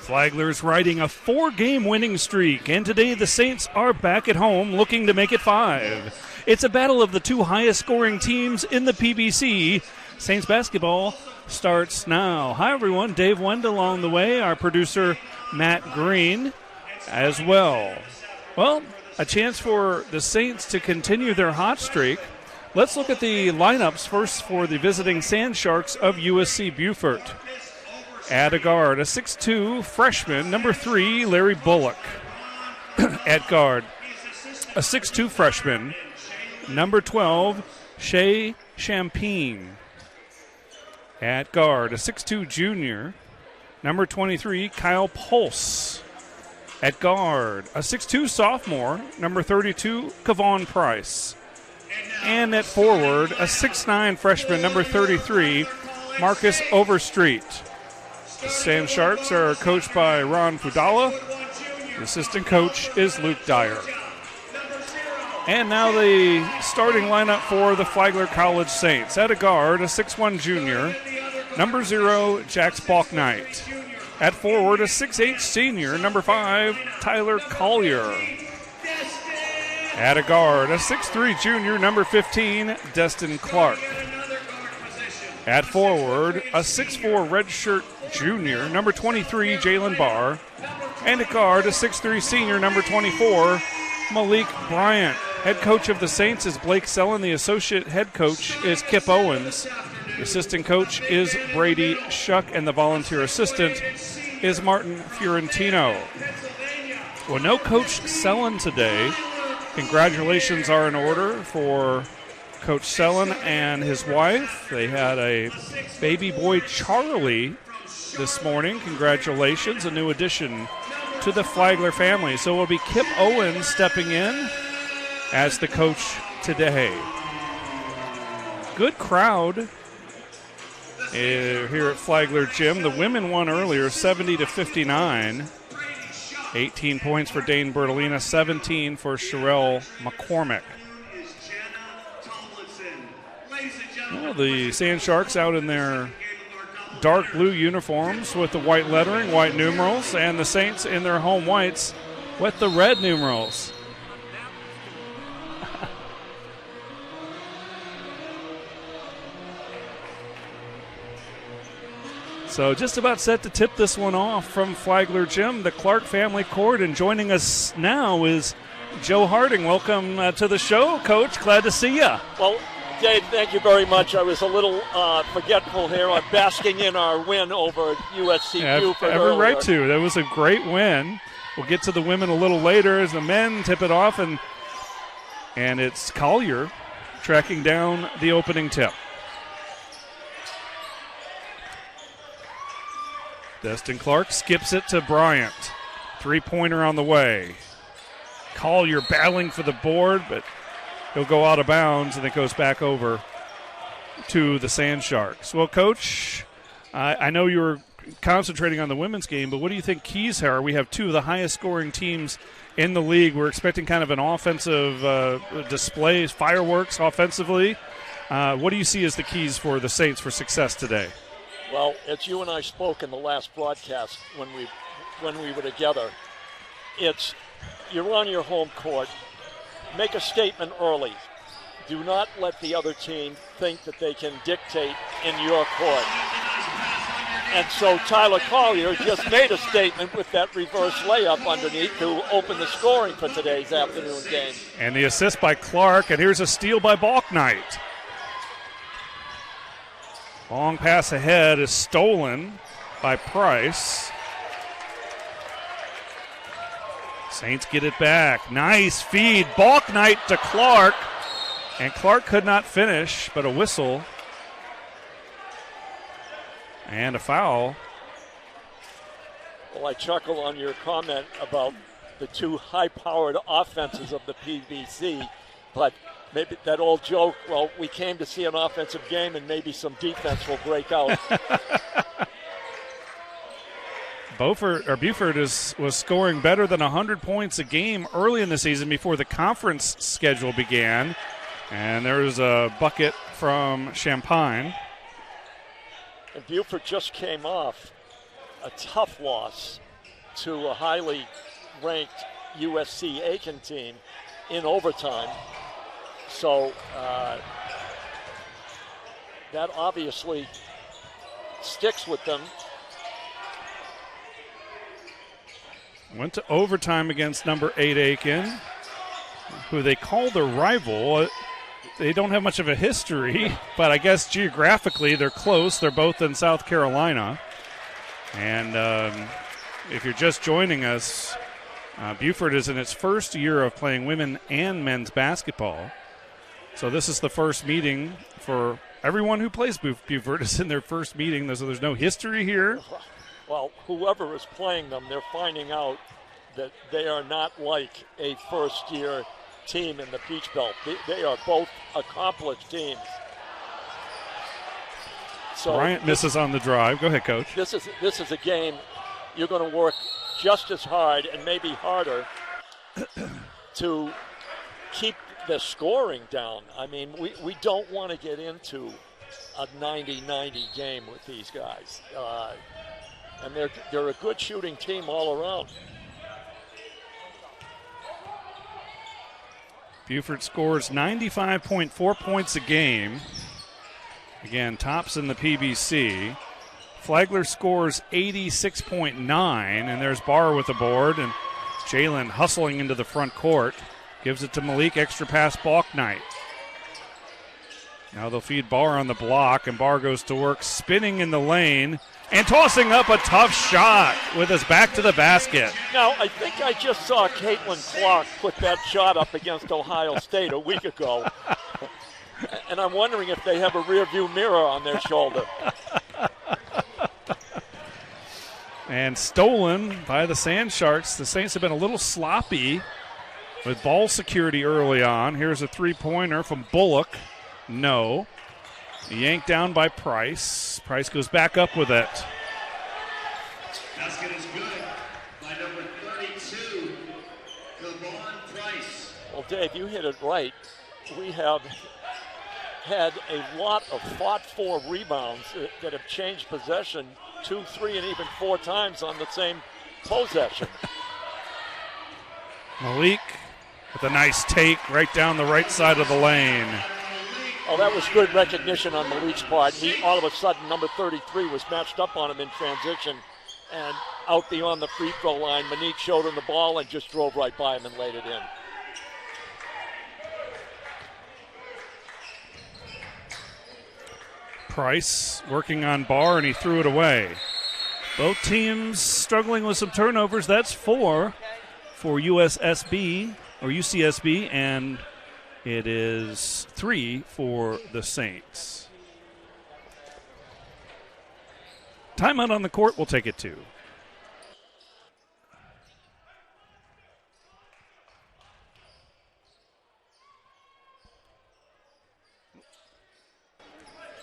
Flagler's riding a 4-game winning streak, and today the Saints are back at home looking to make it 5. It's a battle of the two highest-scoring teams in the PBC. Saints basketball starts now. Hi, everyone. Dave Wendell along the way. Our producer, Matt Green, as well. Well, a chance for the Saints to continue their hot streak. Let's look at the lineups first for the visiting Sand Sharks of USC Beaufort. At a guard, a 6'2 freshman, number 3, Larry Bullock. At guard, a 6'2 freshman, number 12, Shea Champagne. At guard, a 6'2 junior, number 23, Kyle Pulse. At guard, a 6'2 sophomore, number 32, Kavon Price. And at forward, a 6'9 freshman, number 33, Marcus Overstreet. The Sand Sharks are coached by Ron Fudala. The assistant coach is Luke Dyer. And now the starting lineup for the Flagler College Saints. At a guard, a 6'1 junior, number 0, Jax Balknight. At forward, a 6'8 senior, number 5, Tyler Collier. At a guard, a 6'3 junior, number 15, Destin Clark. At forward, a 6'4 redshirt junior, number 23, Jalen Barr. And at guard, a 6'3 senior, number 24, Malik Bryant. Head coach of the Saints is Blake Sellen. The associate head coach is Kip Owens. The assistant coach is Brady Shuck, and the volunteer assistant is Martin Fiorentino. Well, no Coach Sellen today. Congratulations are in order for Coach Sellen and his wife. They had a baby boy, Charlie, this morning. Congratulations, a new addition to the Flagler family. So it will be Kip Owens stepping in as the coach today. Good crowd here at Flagler Gym. The women won earlier, 70-59. 18 points for Dane Bertolina, 17 for Sherelle McCormick. Well, the Sand Sharks out in their dark blue uniforms with the white lettering, white numerals, and the Saints in their home whites with the red numerals. So just about set to tip this one off from Flagler Gym, the Clark family court. And joining us now is Joe Harding. Welcome to the show, Coach. Glad to see you. Well, Dave, thank you very much. I was a little forgetful here. I'm basking in our win over USC Beaufort. Every right to. That was a great win. We'll get to the women a little later as the men tip it off, and it's Collier tracking down the opening tip. Destin Clark skips it to Bryant. Three-pointer on the way. Collier battling for the board, but he'll go out of bounds, and it goes back over to the Sand Sharks. Well, Coach, I know you were concentrating on the women's game, but what do you think keys are? We have two of the highest-scoring teams in the league. We're expecting kind of an offensive display, fireworks offensively. What do you see as the keys for the Saints for success today? Well, as you and I spoke in the last broadcast when we were together, it's you're on your home court. Make a statement early. Do not let the other team think that they can dictate in your court. And so Tyler Collier just made a statement with that reverse layup underneath to open the scoring for today's afternoon game. And the assist by Clark, and here's a steal by Balknight. Long pass ahead is stolen by Price. Saints get it back. Nice feed. Balknight to Clark. And Clark could not finish, but a whistle. And a foul. Well, I chuckle on your comment about the two high-powered offenses of the PBC, but maybe that old joke, well, we came to see an offensive game and maybe some defense will break out. Beaufort was scoring better than 100 points a game early in the season before the conference schedule began. And there's a bucket from Champagne. And Beaufort just came off a tough loss to a highly ranked USC Aiken team in overtime. So that obviously sticks with them. Went to overtime against number 8 Aiken, who they call their rival. They don't have much of a history, but I guess geographically they're close. They're both in South Carolina. And if you're just joining us, Beaufort is in its first year of playing women and men's basketball. So this is the first meeting for everyone who plays Beaufort is in their first meeting, so there's no history here. Well, whoever is playing them, they're finding out that they are not like a first-year team in the Peach Belt. They are both accomplished teams. So Bryant misses on the drive. Go ahead, Coach. This is a game you're going to work just as hard and maybe harder to keep the scoring down. I mean, we don't want to get into a 90-90 game with these guys. And they're a good shooting team all around. Beaufort scores 95.4 points a game. Again, tops in the PBC. Flagler scores 86.9, and there's Barr with the board, and Jalen hustling into the front court. Gives it to Malik, extra pass, Balknight. Now they'll feed Barr on the block, and Barr goes to work, spinning in the lane, and tossing up a tough shot with his back to the basket. Now, I think I just saw Caitlin Clark put that shot up against Ohio State a week ago. And I'm wondering if they have a rearview mirror on their shoulder. And stolen by the Sand Sharks. The Saints have been a little sloppy with ball security early on. Here's a three-pointer from Bullock. No. Yanked down by Price. Price goes back up with it. Basket is good by number 32, Kavon Price. Well, Dave, you hit it right. We have had a lot of fought-for rebounds that have changed possession 2, 3, and even 4 times on the same possession. Malik with a nice take right down the right side of the lane. Oh, that was good recognition on Malik's part. He, all of a sudden, number 33 was matched up on him in transition, and out beyond the free throw line, Monique showed him the ball and just drove right by him and laid it in. Price working on Barr, and he threw it away. Both teams struggling with some turnovers. That's 4 for USSB or UCSB, and it is 3 for the Saints. Timeout on the court. We'll take it 2.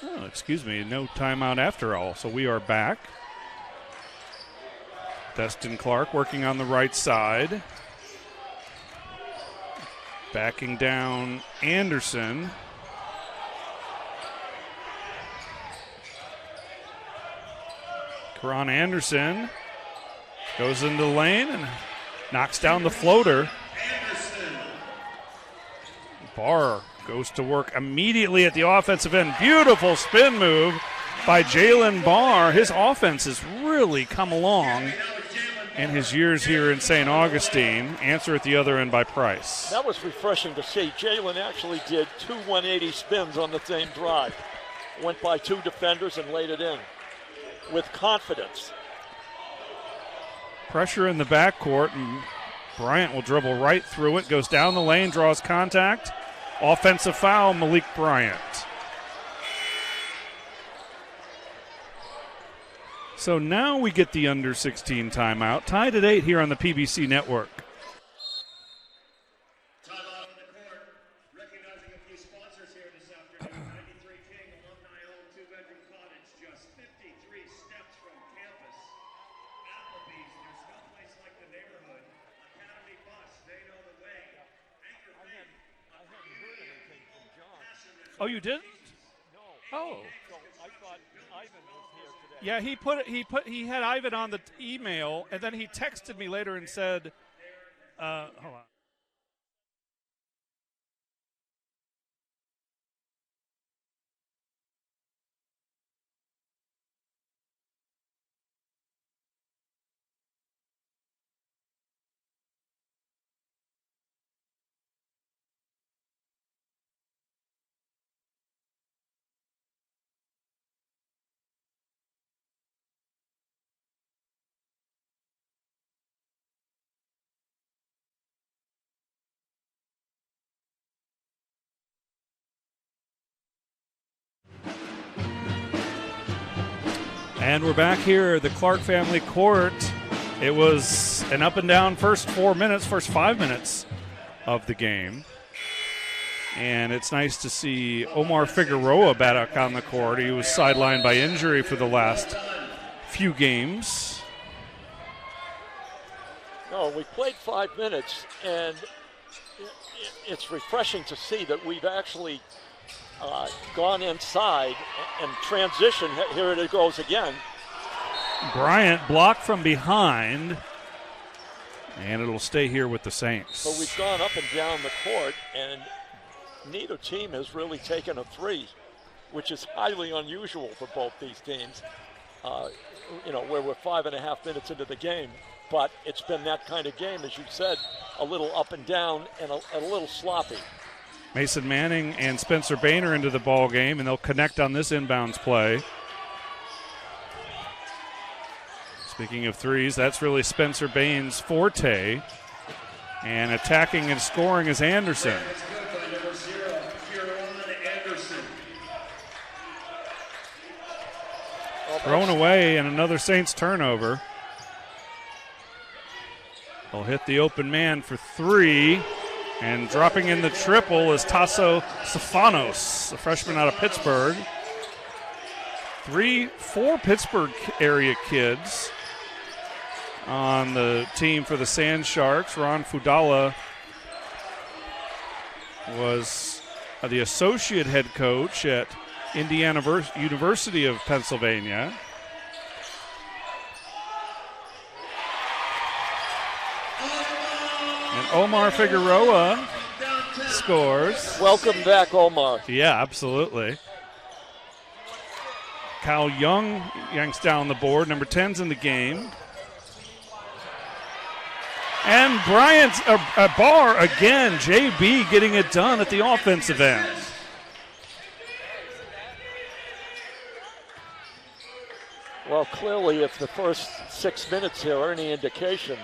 Oh, excuse me, no timeout after all. So we are back. Destin Clark working on the right side. Backing down Anderson. Karan Anderson goes into the lane and knocks down the floater. Barr goes to work immediately at the offensive end. Beautiful spin move by Jalen Barr. His offense has really come along in his years here in St. Augustine. Answer at the other end by Price. That was refreshing to see. Jalen actually did 2 180 spins on the same drive. Went by 2 defenders and laid it in with confidence. Pressure in the backcourt, and Bryant will dribble right through it. Goes down the lane, draws contact. Offensive foul, Malik Bryant. So now we get the under 16 timeout. Tied at 8 here on the PBC Network. Time out on the court. Recognizing a few sponsors here this afternoon. 93 King, alumni-owned 2-bedroom cottage, just 53 steps from campus. Applebee's, there's no place like the neighborhood. Academy Bus, they know the way. Anchor Bank. I hadn't heard anything from John. Oh, you didn't? No. Oh. So I thought Yeah, he had Ivan on the email, and then he texted me later and said, hold on. And we're back here at the Clark family court. It was an up and down first 5 minutes of the game. And it's nice to see Omar Figueroa back on the court. He was sidelined by injury for the last few games. No, we played 5 minutes, and it's refreshing to see that we've actually gone inside and transition. Here it goes again. Bryant blocked from behind, and it'll stay here with the Saints. So we've gone up and down the court, and neither team has really taken a three, which is highly unusual for both these teams. Where we're 5.5 minutes into the game, but it's been that kind of game, as you said, a little up and down and a little sloppy. Mason Manning and Spencer Bain are into the ball game, and they'll connect on this inbounds play. Speaking of threes, that's really Spencer Bain's forte. And attacking and scoring is Anderson. Thrown away, and another Saints turnover. They'll hit the open man for three. And dropping in the triple is Tasso Stefanos, a freshman out of Pittsburgh. 4 Pittsburgh area kids on the team for the Sand Sharks. Ron Fudala was the associate head coach at Indiana University of Pennsylvania. And Omar Figueroa scores. Welcome back, Omar. Yeah, absolutely. Kyle Young yanks down the board. Number 10's in the game. And Bryant's Barr again. JB getting it done at the offensive end. Well, clearly, if the first 6 minutes here are any indication,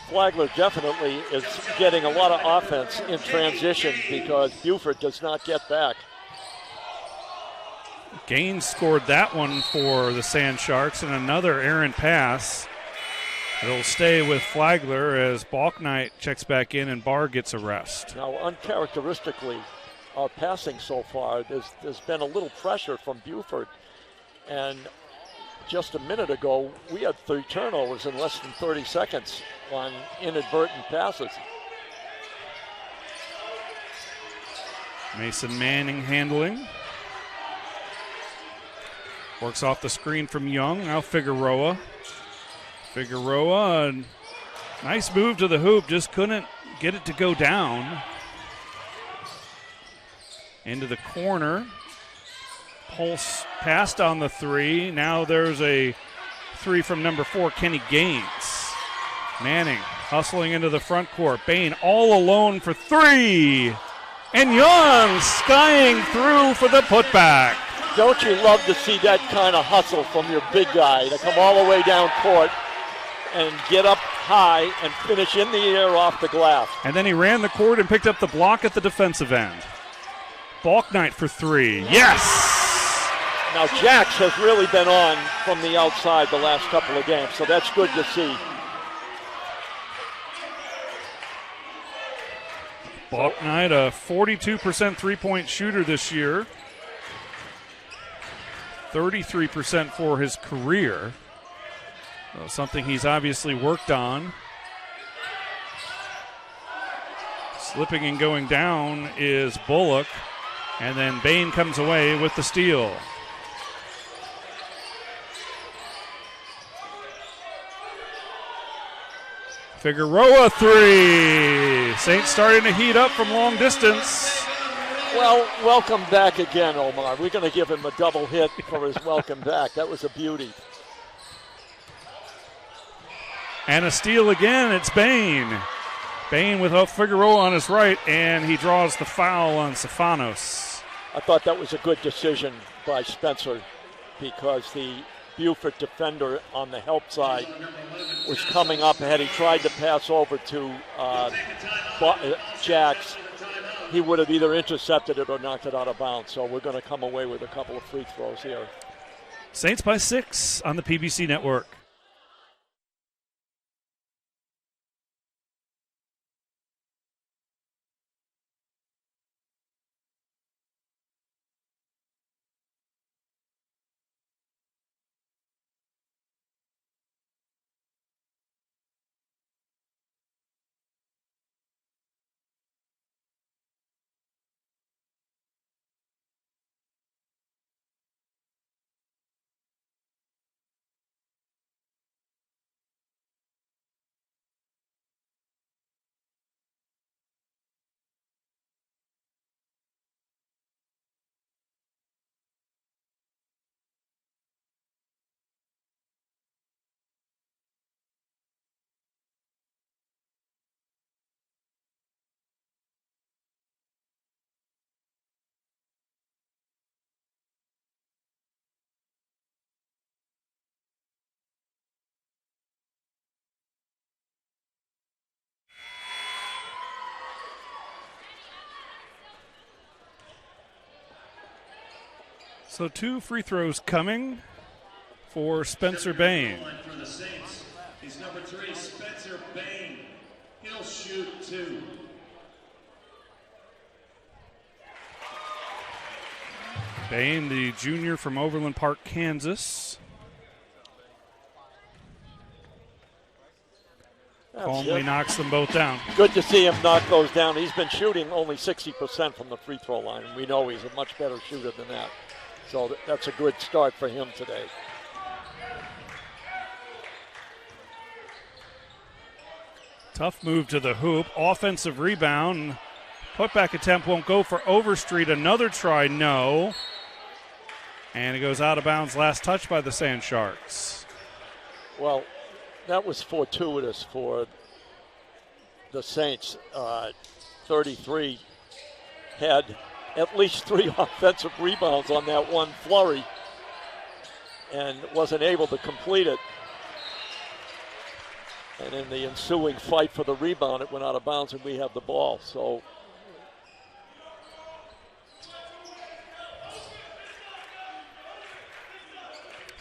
Flagler definitely is getting a lot of offense in transition because Beaufort does not get back. Gaines scored that one for the Sand Sharks, and another errant pass. It'll stay with Flagler as Balknight checks back in and Barr gets a rest. Now, uncharacteristically, our passing so far, there's been a little pressure from Beaufort, and just a minute ago, we had 3 turnovers in less than 30 seconds on inadvertent passes. Mason Manning handling. Works off the screen from Young. Now Figueroa. Nice move to the hoop. Just couldn't get it to go down. Into the corner. Pulse passed on the 3. Now there's a 3 from number 4, Kenny Gaines. Manning hustling into the front court. Bain all alone for 3. And Young skying through for the putback. Don't you love to see that kind of hustle from your big guy to come all the way down court and get up high and finish in the air off the glass? And then he ran the court and picked up the block at the defensive end. Balknight for 3. Yes! Now, Jax has really been on from the outside the last couple of games, so that's good to see. Balknight, a 42% three-point shooter this year. 33% for his career. Something he's obviously worked on. Slipping and going down is Bullock. And then Bain comes away with the steal. Figueroa three. Saints starting to heat up from long distance. Well, welcome back again, Omar. We're going to give him a double hit for his welcome back. That was a beauty. And a steal again. It's Bain. Bain with Figueroa on his right, and he draws the foul on Stefanos. I thought that was a good decision by Spencer because the Beaufort defender on the help side was coming up ahead. He tried to pass over to Jax. He would have either intercepted it or knocked it out of bounds. So we're going to come away with a couple of free throws here. Saints by 6 on the PBC Network. So 2 free throws coming for Spencer Bain. For the Saints, he's number 3, Spencer Bain. He'll shoot 2. Bain, the junior from Overland Park, Kansas. Calmly knocks them both down. Good to see him knock those down. He's been shooting only 60% from the free throw line, and we know he's a much better shooter than that. So that's a good start for him today. Tough move to the hoop. Offensive rebound. Putback attempt won't go for Overstreet. Another try, no. And it goes out of bounds. Last touch by the Sand Sharks. Well, that was fortuitous for the Saints. 33 had at least 3 offensive rebounds on that one flurry and wasn't able to complete it. And in the ensuing fight for the rebound, it went out of bounds and we have the ball. So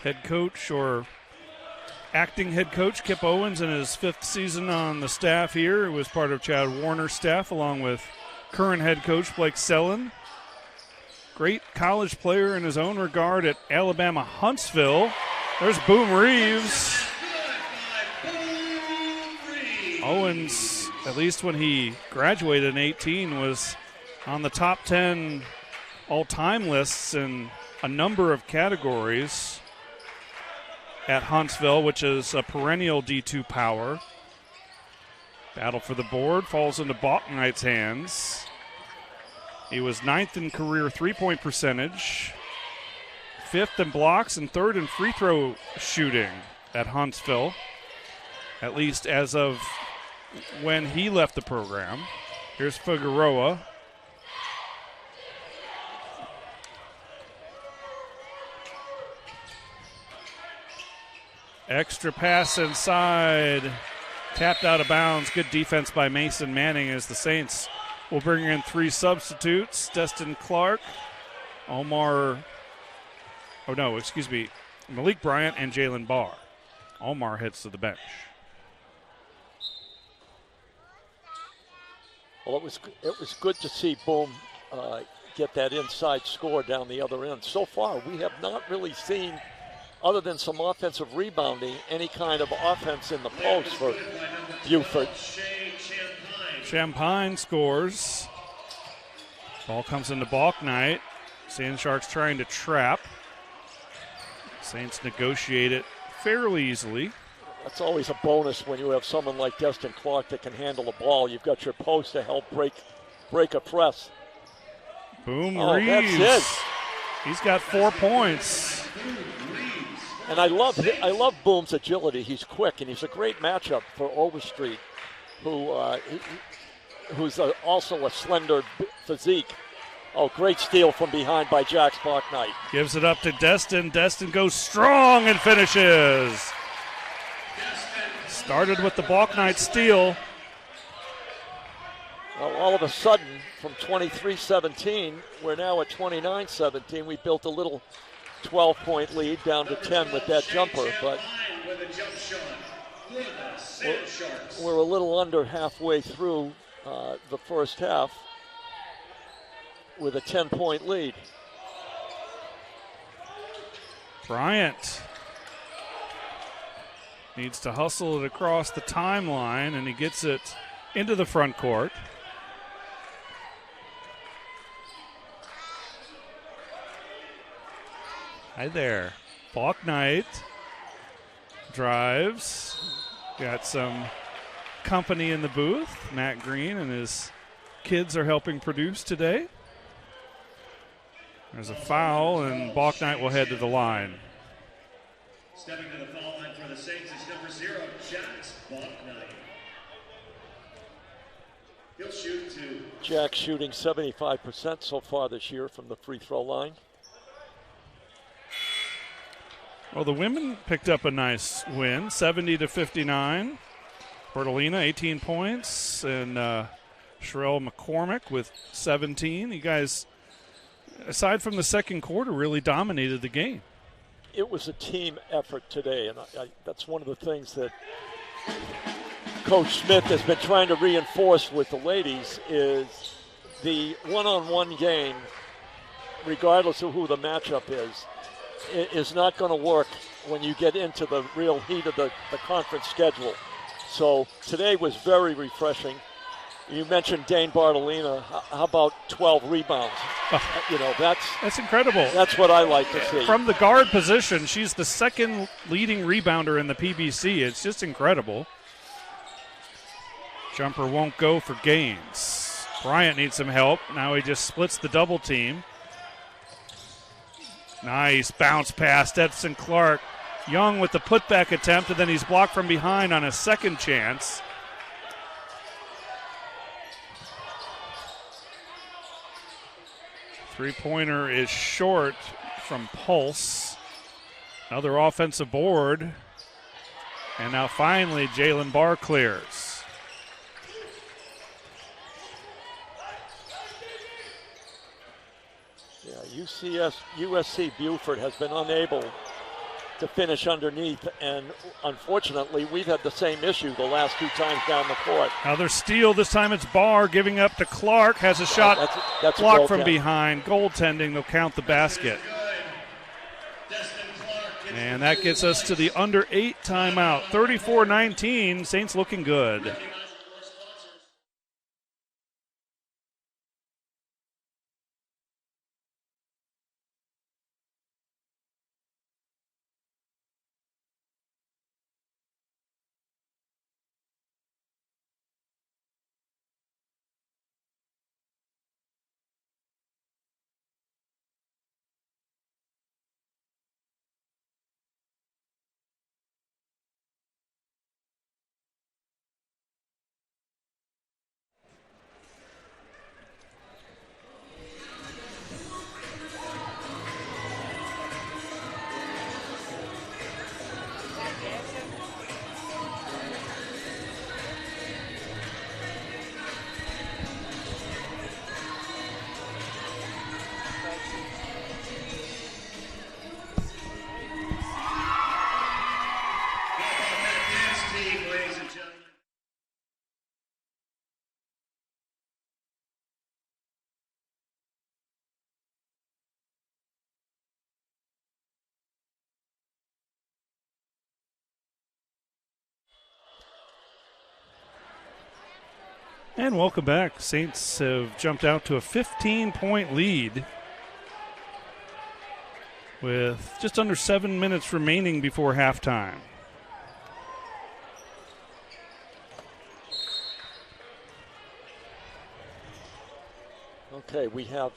head coach or acting head coach Kip Owens in his 5th season on the staff here. It was part of Chad Warner's staff along with current head coach Blake Sellen. Great college player in his own regard at Alabama Huntsville. There's Boom Reeves. Owens, at least when he graduated in 18, was on the top 10 all-time lists in a number of categories at Huntsville, which is a perennial D2 power. Battle for the board falls into Balknight's hands. He was 9th in career three-point percentage, 5th in blocks, and 3rd in free throw shooting at Huntsville, at least as of when he left the program. Here's Figueroa. Extra pass inside. Tapped out of bounds. Good defense by Mason Manning as the Saints will bring in 3 substitutes. Destin Clark, Malik Bryant, and Jalen Barr. Omar heads to the bench. well, it was good to see Boom get that inside score down the other end. So far, we have not really seen, other than some offensive rebounding, any kind of offense in the post for Beaufort. Champagne scores. Ball comes into Balknight. Sand Sharks trying to trap. Saints negotiate it fairly easily. That's always a bonus when you have someone like Destin Clark that can handle the ball. You've got your post to help break a press. Boom, Reeves. That's it. He's got 4 points. And I love Boom's agility. He's quick, and he's a great matchup for Overstreet, who's also a slender physique. Oh, great steal from behind by Jack Sparknight. Gives it up to Destin. Destin goes strong and finishes. Started with the Balknight steal. Well, all of a sudden, from 23-17, we're now at 29-17. We built a little 12-point lead down to 10 with that jumper, but we're a little under halfway through the first half with a 10-point lead. Bryant needs to hustle it across the timeline, and he gets it into the front court. Hi there. Balknight drives. Got some company in the booth. Matt Green and his kids are helping produce today. There's a foul, and Balknight will head to the line. Stepping to the foul line for the Saints is number 0, Jax Balknight. He'll shoot 2. Jack's shooting 75% so far this year from the free throw line. Well, the women picked up a nice win, 70-59. Bertolina, 18 points, and Sherelle McCormick with 17. You guys, aside from the second quarter, really dominated the game. It was a team effort today, and that's one of the things that Coach Smith has been trying to reinforce with the ladies is the one-on-one game, regardless of who the matchup is not going to work when you get into the real heat of the conference schedule. So today was very refreshing. You mentioned Dane Bartolina. How about 12 rebounds? That's incredible. That's what I like to see. From the guard position, she's the second leading rebounder in the PBC. It's just incredible. Jumper won't go for Gaines. Bryant needs some help. Now he just splits the double team. Nice bounce pass, Edson Clark. Young with the putback attempt, and then he's blocked from behind on a second chance. Three-pointer is short from Pulse. Another offensive board. And now finally Jalen Barr clears. USC Beaufort has been unable to finish underneath, and unfortunately we've had the same issue the last 2 times down the court. Another steal, this time it's Barr giving up to Clark, has a shot that's blocked from behind. Goaltending, they'll count the basket. And that gets us to the under 8 timeout. 34-19, Saints looking good. And welcome back. Saints have jumped out to a 15-point lead with just under 7 minutes remaining before halftime. Okay, we have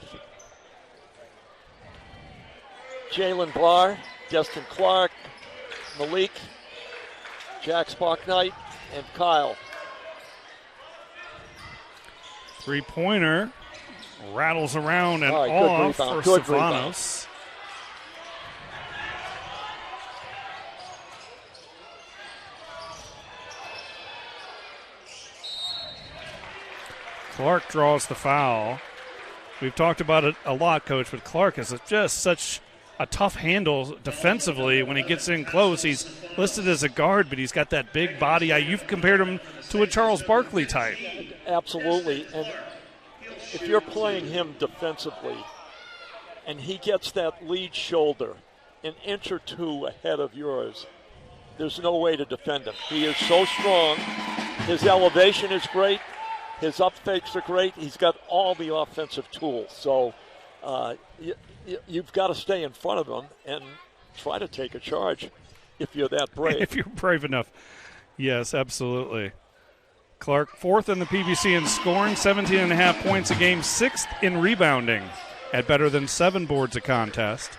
Jalen Barr, Destin Clark, Malik, Jack Sparknight, and Kyle. Three-pointer rattles around and All right, good off rebound, for good Stefanos. Clark draws the foul. We've talked about it a lot, Coach, but Clark is just such a tough handle defensively. When he gets in close, he's listed as a guard, but he's got that big body. You've compared him to a Charles Barkley type. Absolutely, and if you're playing him defensively and he gets that lead shoulder an inch or two ahead of yours, there's no way to defend him. He is so strong. His elevation is great. His up fakes are great. He's got all the offensive tools. So you've got to stay in front of him and try to take a charge if you're that brave. If you're brave enough. Yes, absolutely. Clark, fourth in the PBC in scoring, 17.5 points a game, sixth in rebounding at better than 7 boards a contest.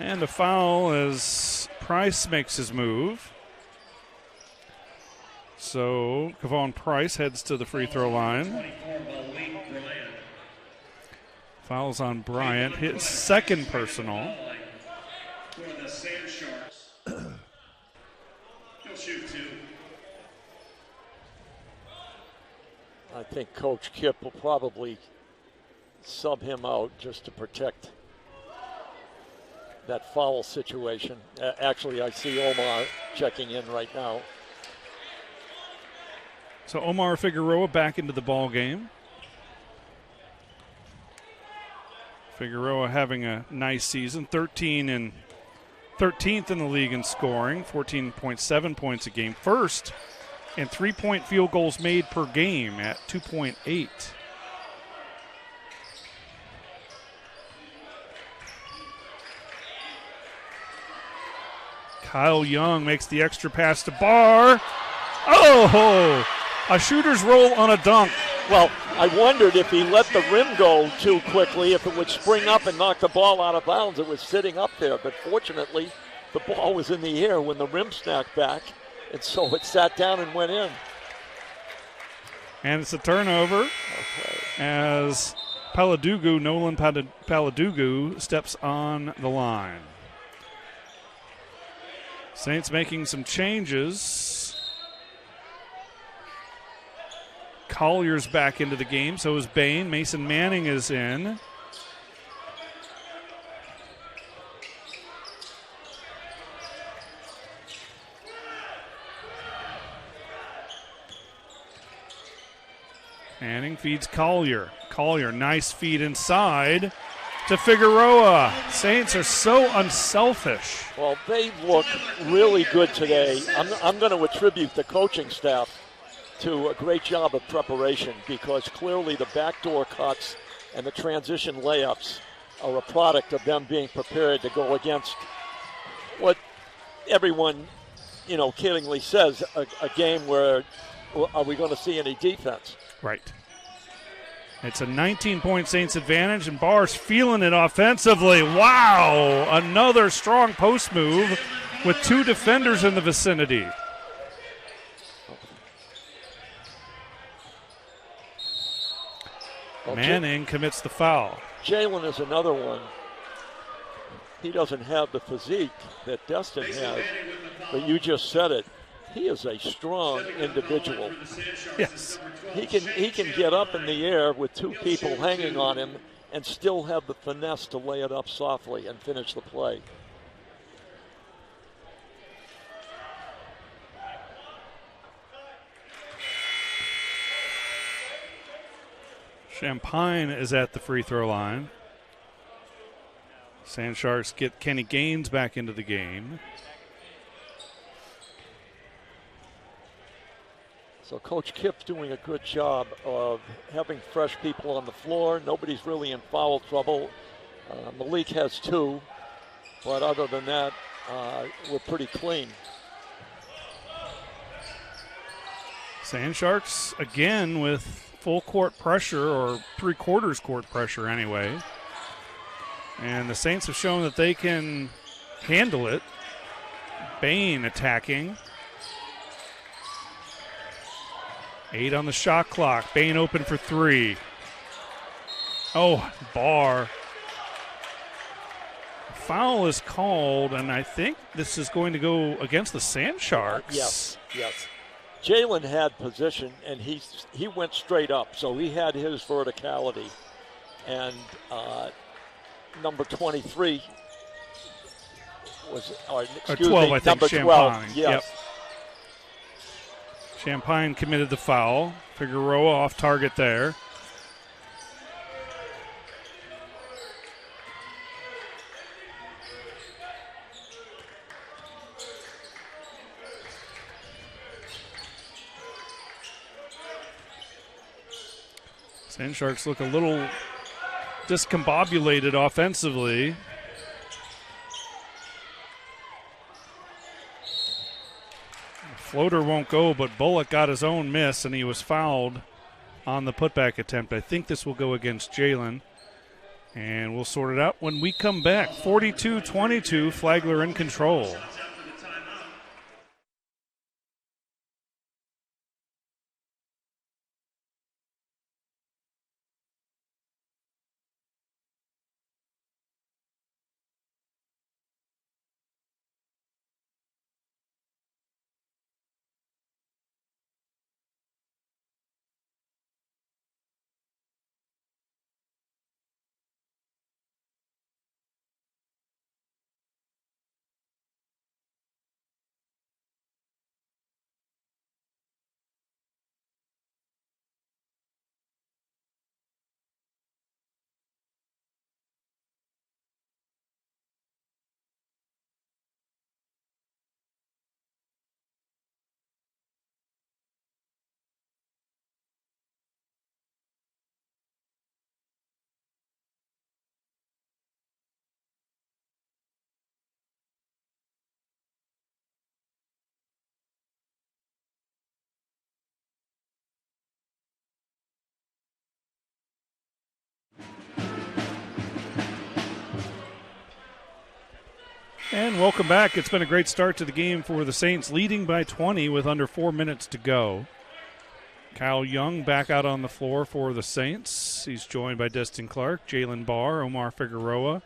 And a foul as Price makes his move. So Kavon Price heads to the free throw line. Fouls on Bryant, his second personal. For the Sand Sharks. He'll shoot 2. I think Coach Kipp will probably sub him out just to protect that foul situation. Actually, I see Omar checking in right now. So Omar Figueroa back into the ball game. Figueroa having a nice season, 13th in the league in scoring, 14.7 points a game. First in 3-point field goals made per game at 2.8. Kyle Young makes the extra pass to Barr. Oh, a shooter's roll on a dunk. Well, I wondered if he let the rim go too quickly, if it would spring up and knock the ball out of bounds. It was sitting up there, but fortunately, the ball was in the air when the rim snapped back, and so it sat down and went in. And it's a turnover as Nolan Paladugu steps on the line. Saints making some changes. Collier's back into the game, so is Bain. Mason Manning is in. Manning feeds Collier. Collier, nice feed inside to Figueroa. Saints are so unselfish. Well, they look really good today. I'm going to attribute the coaching staff to a great job of preparation, because clearly the backdoor cuts and the transition layups are a product of them being prepared to go against what everyone, kiddingly says, a game where are we going to see any defense? Right. It's a 19-point Saints advantage, and Barr's feeling it offensively. Wow! Another strong post move with 2 defenders in the vicinity. Well, Manning commits the foul. Jalen is another one. He doesn't have the physique that Destin has, but you just said it. He is a strong individual. Yes. He can get up in the air with 2 people hanging on him and still have the finesse to lay it up softly and finish the play. Champagne is at the free throw line. Sand Sharks get Kenny Gaines back into the game. So Coach Kipp's doing a good job of having fresh people on the floor. Nobody's really in foul trouble. Malik has 2. But other than that, we're pretty clean. Sand Sharks again with full court pressure, or three-quarters court pressure anyway. And the Saints have shown that they can handle it. Bain attacking. 8 on the shot clock. Bain open for 3. Oh, Barr. Foul is called, and I think this is going to go against the Sand Sharks. Yes. Jalen had position, and he went straight up, so he had his verticality. And number 23 was, or 12, I think, number Champagne. 12. Yes. Yep. Champagne committed the foul. Figueroa off target there. Sand Sharks look a little discombobulated offensively. Floater won't go, but Bullock got his own miss, and he was fouled on the putback attempt. I think this will go against Jalen, and we'll sort it out when we come back. 42-22, Flagler in control. And welcome back. It's been a great start to the game for the Saints, leading by 20 with under 4 minutes to go. Kyle Young back out on the floor for the Saints. He's joined by Destin Clark, Jalen Barr, Omar Figueroa,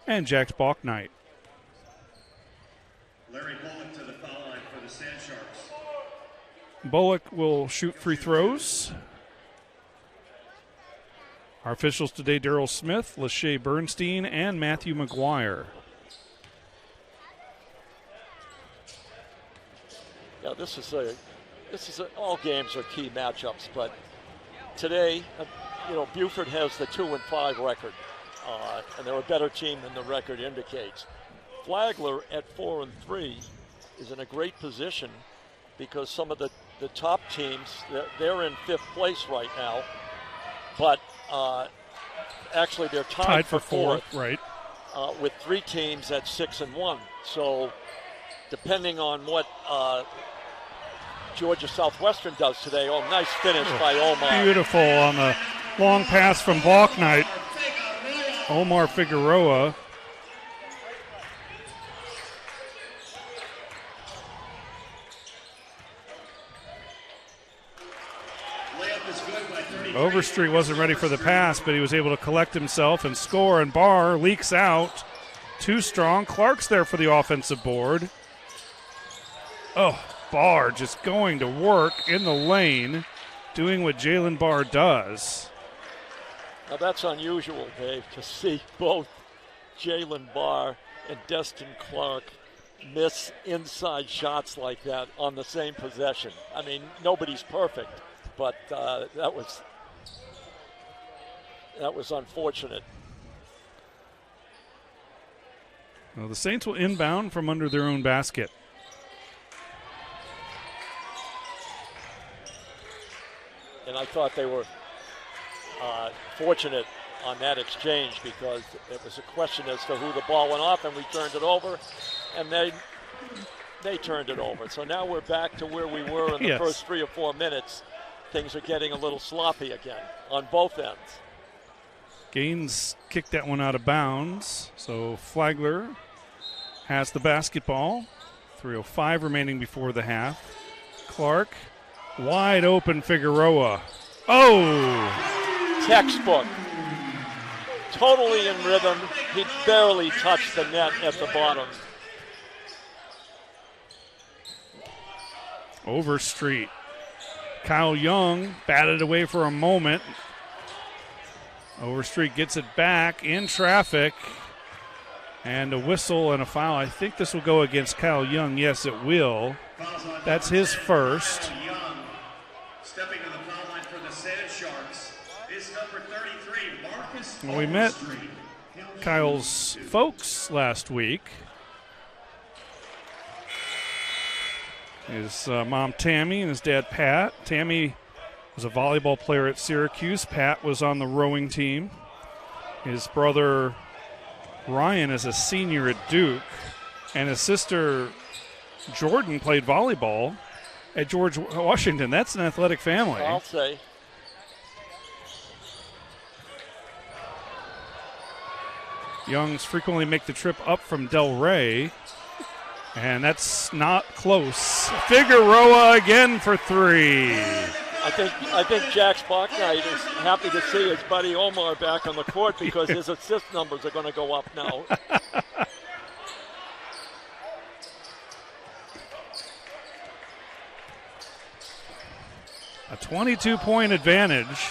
and Jax Balknight. Larry Bullock to the foul line for the Sand Sharks. Bullock will shoot free throws. Our officials today, Darryl Smith, Lachey Bernstein, and Matthew McGuire. Yeah, this is all games are key matchups, but today, Beaufort has the 2-5 record, and they're a better team than the record indicates. Flagler at 4-3 is in a great position because some of the top teams, they're in 5th place right now, but actually they're tied for 4th, right? With 3 teams at 6-1. So depending on what Georgia Southwestern does today. Oh, nice finish by Omar. Beautiful on the long pass from Balknight. Omar Figueroa. Overstreet wasn't ready for the pass, but he was able to collect himself and score, and Barr leaks out. Too strong. Clark's there for the offensive board. Oh, Barr just going to work in the lane, doing what Jalen Barr does. Now that's unusual, Dave, to see both Jalen Barr and Destin Clark miss inside shots like that on the same possession. I mean, nobody's perfect, but that was unfortunate. Well, the Saints will inbound from under their own basket. And I thought they were fortunate on that exchange because it was a question as to who the ball went off, and we turned it over, and they turned it over. So now we're back to where we were in the first 3 or 4 minutes. Things are getting a little sloppy again on both ends. Gaines kicked that one out of bounds. So Flagler has the basketball. 3:05 remaining before the half. Clark, wide open Figueroa. Oh! Textbook. Totally in rhythm. He barely touched the net at the bottom. Overstreet. Kyle Young batted away for a moment. Overstreet gets it back in traffic. And a whistle and a foul. I think this will go against Kyle Young. Yes, it will. That's his first. Stepping to the foul line for the Sand Sharks is number 33, Marcus Well, we met Kyle's folks last week. His mom Tammy and his dad Pat. Tammy was a volleyball player at Syracuse. Pat was on the rowing team. His brother Ryan is a senior at Duke. And his sister Jordan played volleyball at George Washington. That's an athletic family. I'll say. Youngs frequently make the trip up from Del Rey. And that's not close. Figueroa again for 3. I think Jack Spocknight is happy to see his buddy Omar back on the court because his assist numbers are going to go up now. A 22-point advantage.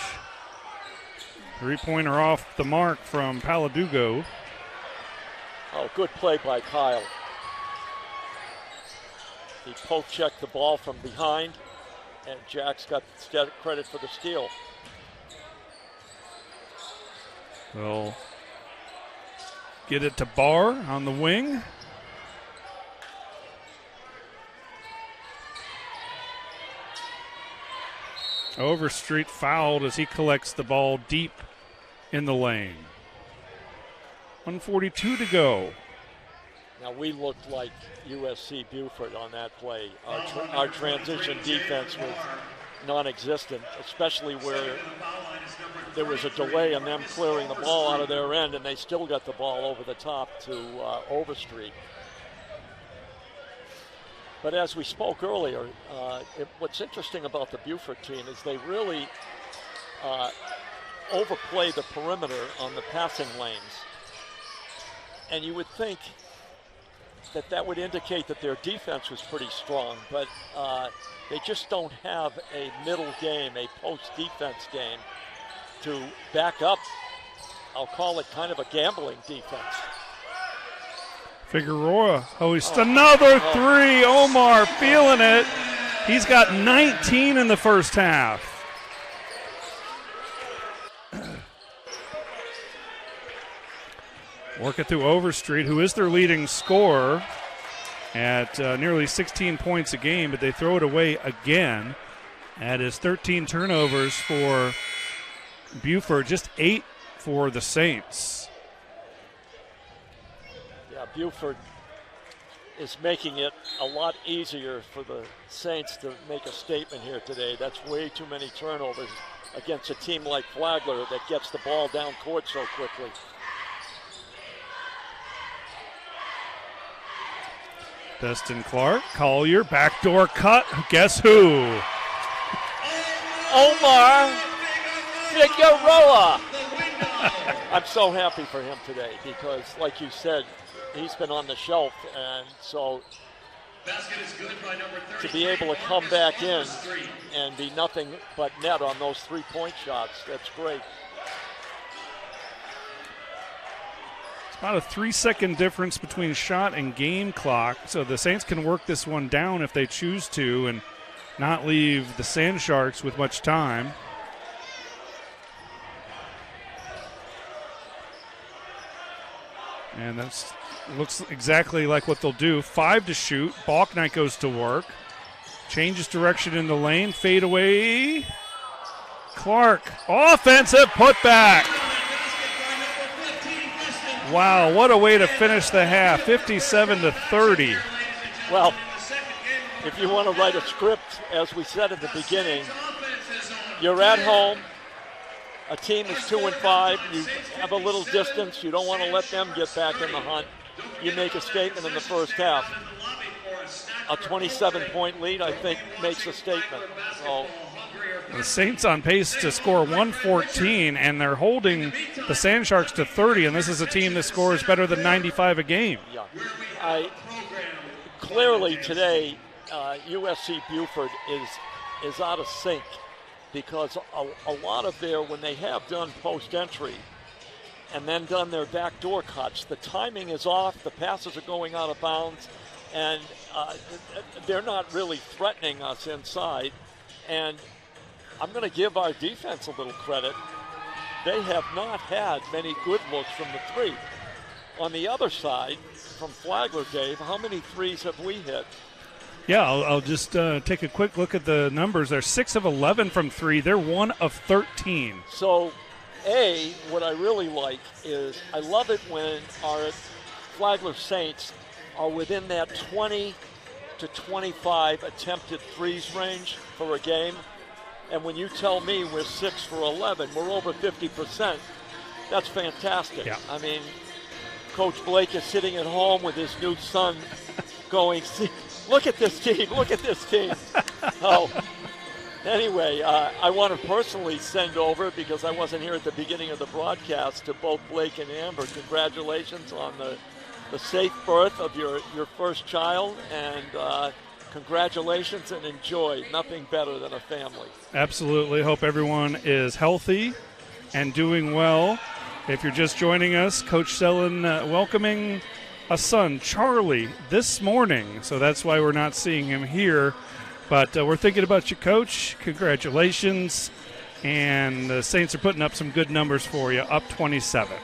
3-pointer off the mark from Paladugo. Oh, good play by Kyle. He poke-checked the ball from behind, and Jack's got credit for the steal. They'll get it to Barr on the wing. Overstreet fouled as he collects the ball deep in the lane. 1:42 to go. Now, we looked like USC Beaufort on that play. Our transition defense was non-existent, especially where there was a delay in them clearing the ball out of their end, and they still got the ball over the top to Overstreet. But as we spoke earlier, what's interesting about the Beaufort team is they really overplay the perimeter on the passing lanes. And you would think that would indicate that their defense was pretty strong, but they just don't have a middle game, a post-defense game to back up, I'll call it kind of a gambling defense. Figueroa hoists another 3. Omar feeling it. He's got 19 in the first half. Work it through Overstreet, who is their leading scorer at nearly 16 points a game, but they throw it away again. That is 13 turnovers for Beaufort, just 8 for the Saints. Yeah, Beaufort is making it a lot easier for the Saints to make a statement here today. That's way too many turnovers against a team like Flagler that gets the ball down court so quickly. Destin Clark, Collier, backdoor cut. Guess who? Omar Figueroa. I'm so happy for him today because, like you said, he's been on the shelf, and so to be able to come back in and be nothing but net on those 3-point shots, that's great. About a 3-second difference between shot and game clock, so the Saints can work this one down if they choose to and not leave the Sand Sharks with much time. And that looks exactly like what they'll do. 5 to shoot. Balknight goes to work. Changes direction in the lane. Fade away. Clark. Offensive putback. Wow, what a way to finish the half, 57-30. Well, if you want to write a script, as we said at the beginning, you're at home. A team is 2-5. You have a little distance. You don't want to let them get back in the hunt. You make a statement in the first half. A 27-point lead, I think, makes a statement. So, the Saints on pace to score 114, and they're holding the Sand Sharks to 30, and this is a team that scores better than 95 a game. Yeah. Clearly today, USC Beaufort is out of sync, because a lot of when they have done post-entry and then done their backdoor cuts, the timing is off, the passes are going out of bounds, and they're not really threatening us inside. And I'm going to give our defense a little credit. They have not had many good looks from the three. On the other side, from Flagler, Dave, how many threes have we hit? Yeah, I'll just take a quick look at the numbers. They're 6 of 11 from three. They're 1 of 13. So, what I really like is I love it when our Flagler Saints are within that 20 to 25 attempted threes range for a game. And when you tell me we're 6 for 11, we're over 50%, that's fantastic. Yeah. I mean, Coach Blake is sitting at home with his new son going, look at this team, look at this team. So, anyway, I want to personally send over, because I wasn't here at the beginning of the broadcast, to both Blake and Amber. Congratulations on the safe birth of your first child, and congratulations, and enjoy. Nothing better than a family. Absolutely. Hope everyone is healthy and doing well. If you're just joining us, Coach Sellen welcoming a son, Charlie, this morning. So that's why we're not seeing him here. But we're thinking about you, Coach. Congratulations. And the Saints are putting up some good numbers for you, up 27.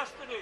Destiny.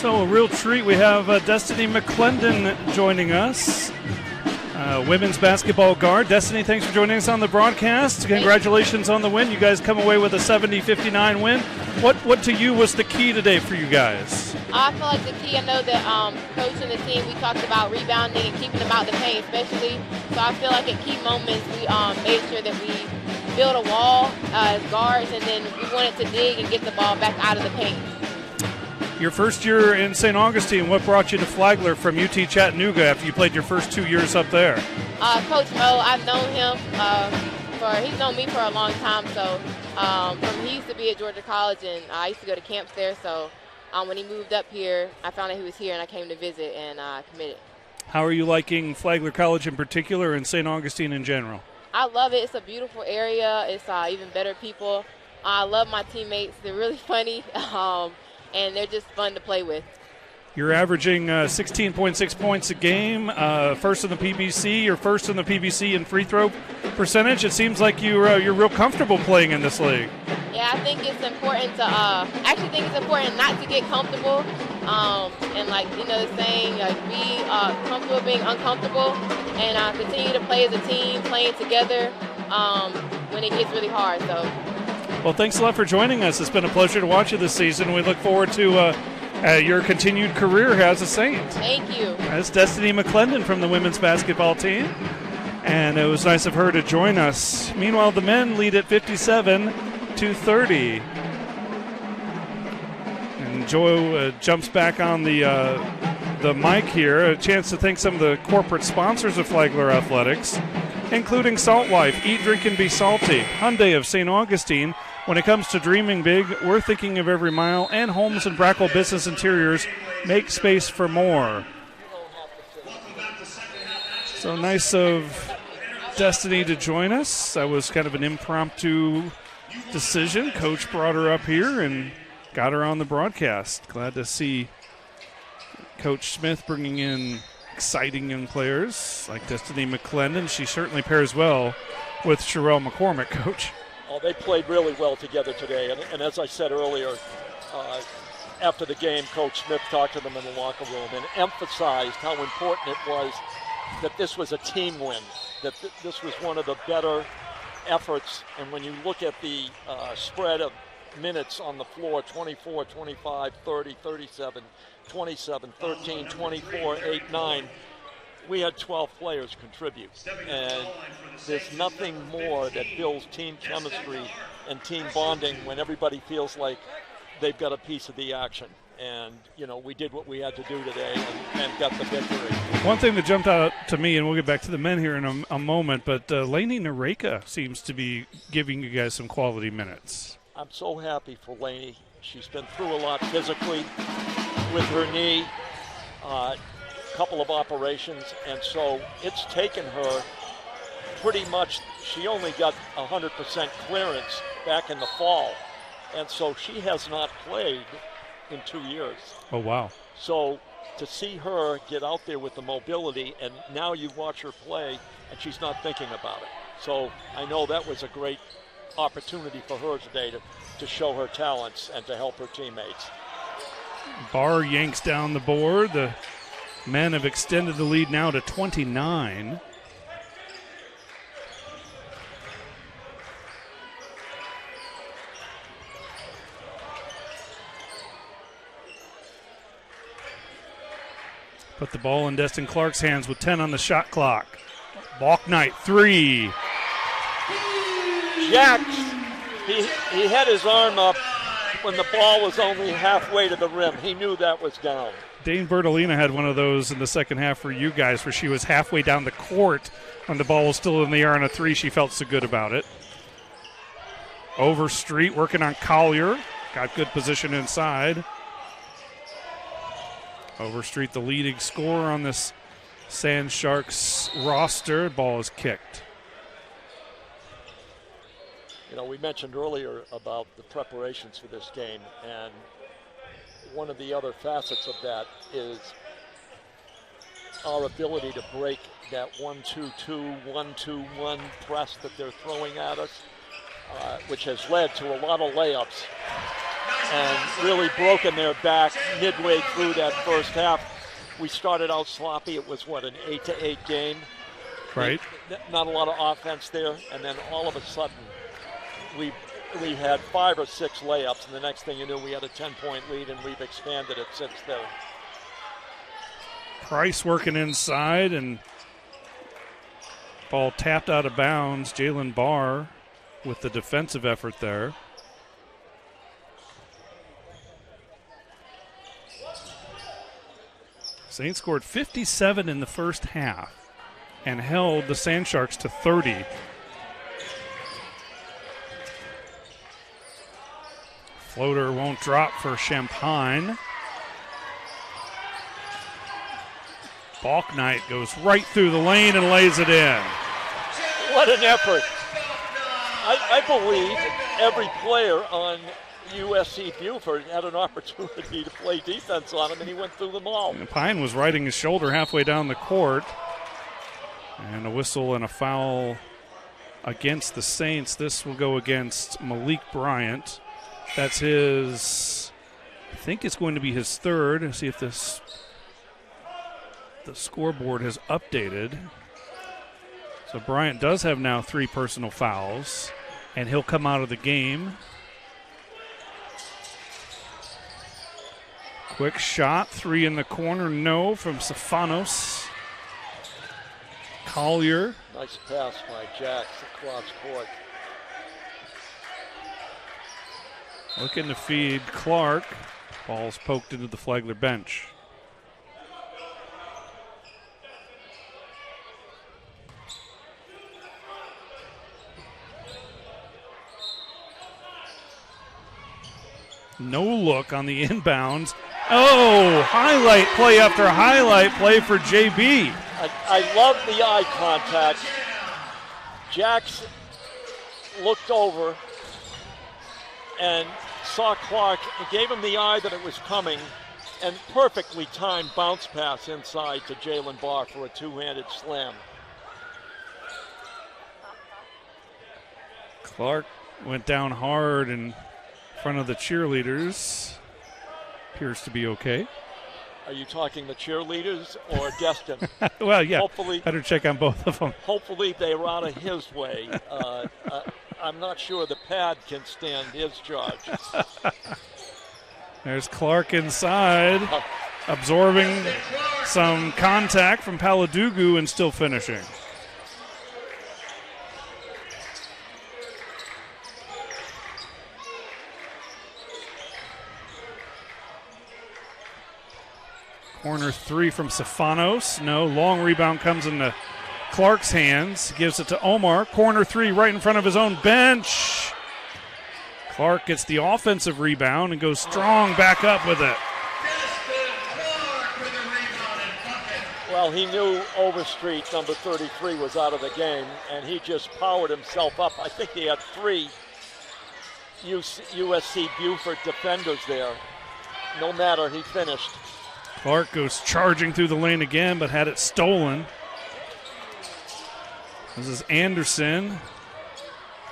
So a real treat. We have Destiny McClendon joining us, women's basketball guard. Destiny, thanks for joining us on the broadcast. Congratulations on the win. You guys come away with a 70-59 win. What to you was the key today for you guys? I feel like the key, I know that coach and the team, we talked about rebounding and keeping them out the paint especially. So I feel like at key moments we made sure that we built a wall as guards, and then we wanted to dig and get the ball back out of the paint. Your first year in St. Augustine, what brought you to Flagler from UT Chattanooga after you played your first 2 years up there? Coach Mo, I've known him he's known me for a long time. So he used to be at Georgia College, and I used to go to camps there. So when he moved up here, I found out he was here, and I came to visit and committed. How are you liking Flagler College in particular and St. Augustine in general? I love it. It's a beautiful area. It's even better people. I love my teammates. They're really funny. And they're just fun to play with. You're averaging 16.6 points a game, first in the PBC. You're first in the PBC in free throw percentage. It seems like you're real comfortable playing in this league. Yeah, I think it's important to not to get comfortable. And the saying, be comfortable being uncomfortable, and continue to play as a team, playing together when it gets really hard. So. Well, thanks a lot for joining us. It's been a pleasure to watch you this season. We look forward to your continued career as a Saint. Thank you. That's Destiny McClendon from the women's basketball team. And it was nice of her to join us. Meanwhile, the men lead at 57-30. And Joe jumps back on the mic here. A chance to thank some of the corporate sponsors of Flagler Athletics, including Salt Life, Eat, Drink, and Be Salty, Hyundai of St. Augustine. When it comes to dreaming big, we're thinking of every mile, and Holmes and Brackle Business Interiors make space for more. So nice of Destiny to join us. That was kind of an impromptu decision. Coach brought her up here and got her on the broadcast. Glad to see Coach Smith bringing in exciting young players like Destiny McClendon. She certainly pairs well with Sherelle McCormick, Coach. Oh, they played really well together today. And as I said earlier, after the game, Coach Smith talked to them in the locker room and emphasized how important it was that this was a team win, that this was one of the better efforts. And when you look at the spread of minutes on the floor, 24, 25, 30, 37, 27, 13, 24, 8, 9, we had 12 players contribute. And there's nothing more that builds team chemistry and team bonding when everybody feels like they've got a piece of the action. And, we did what we had to do today and got the victory. One thing that jumped out to me, and we'll get back to the men here in a moment, but Lainey Nareka seems to be giving you guys some quality minutes. I'm so happy for Lainey. She's been through a lot physically with her knee, couple of operations, and so it's taken her pretty much, she only got 100% clearance back in the fall, and so she has not played in 2 years. Oh, wow. So to see her get out there with the mobility, and now you watch her play, and she's not thinking about it. So I know that was a great opportunity for her today to show her talents and to help her teammates. Barr yanks down the board. The men have extended the lead now to 29. Put the ball in Destin Clark's hands with 10 on the shot clock. Balk Knight, 3. Jacks, he had his arm up when the ball was only halfway to the rim. He knew that was down. Dane Bertolina had one of those in the second half for you guys where she was halfway down the court when the ball was still in the air on a 3. She felt so good about it. Overstreet working on Collier. Got good position inside. Overstreet, the leading scorer on this Sand Sharks roster. Ball is kicked. We mentioned earlier about the preparations for this game, and one of the other facets of that is our ability to break that 1-2-2, 1-2-1 press that they're throwing at us, which has led to a lot of layups. and really broken their back midway through that first half. We started out sloppy. It was, an 8-8 game? Right. Not a lot of offense there, and then all of a sudden we had 5 or 6 layups, and the next thing you knew, we had a 10-point lead, and we've expanded it since then. Price working inside, and ball tapped out of bounds. Jalen Barr with the defensive effort there. Saints scored 57 in the first half and held the Sand Sharks to 30. Floater won't drop for Champagne. Balknight goes right through the lane and lays it in. What an effort. I believe every player on USC Beaufort had an opportunity to play defense on him, and he went through them all. And Pine was riding his shoulder halfway down the court. And a whistle and a foul against the Saints. This will go against Malik Bryant. That's his, I think it's going to be his third. Let's see if the scoreboard has updated. So Bryant does have now 3 personal fouls, and he'll come out of the game. Quick shot, 3 in the corner, no from Stefanos. Collier. Nice pass by Jacks across court. Looking to feed Clark. Ball's poked into the Flagler bench. No look on the inbounds. Oh, highlight play after highlight play for JB. I love the eye contact. Jacks looked over and saw Clark, gave him the eye that it was coming, and perfectly timed bounce pass inside to Jalen Barr for a 2-handed slam. Clark went down hard in front of the cheerleaders. Appears to be okay. Are you talking the cheerleaders or Destin? Well, yeah. Hopefully, better check on both of them. Hopefully they were out of his way. I'm not sure the pad can stand his charge. There's Clark inside, absorbing some contact from Paladugu and still finishing. Corner 3 from Stefanos. No, long rebound comes into Clark's hands. Gives it to Omar. Corner 3 right in front of his own bench. Clark gets the offensive rebound and goes strong back up with it. Well, he knew Overstreet, number 33, was out of the game, and he just powered himself up. I think he had 3 USC Beaufort defenders there. No matter, he finished. Clark goes charging through the lane again, but had it stolen. This is Anderson.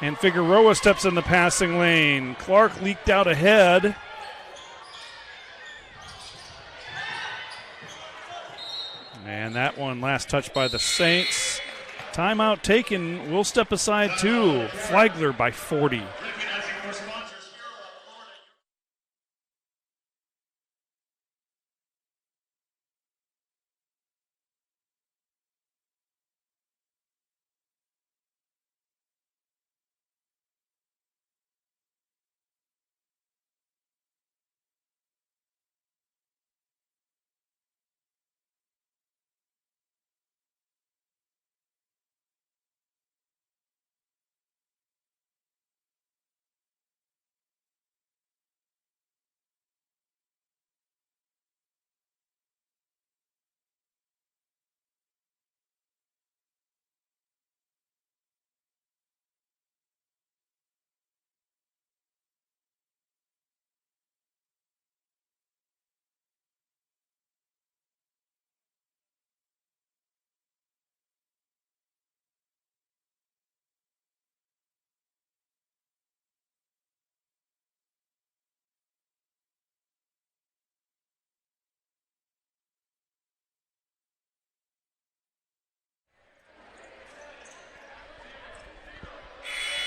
And Figueroa steps in the passing lane. Clark leaked out ahead. And that one last touch by the Saints. Timeout taken. We'll step aside too. Flagler by 40.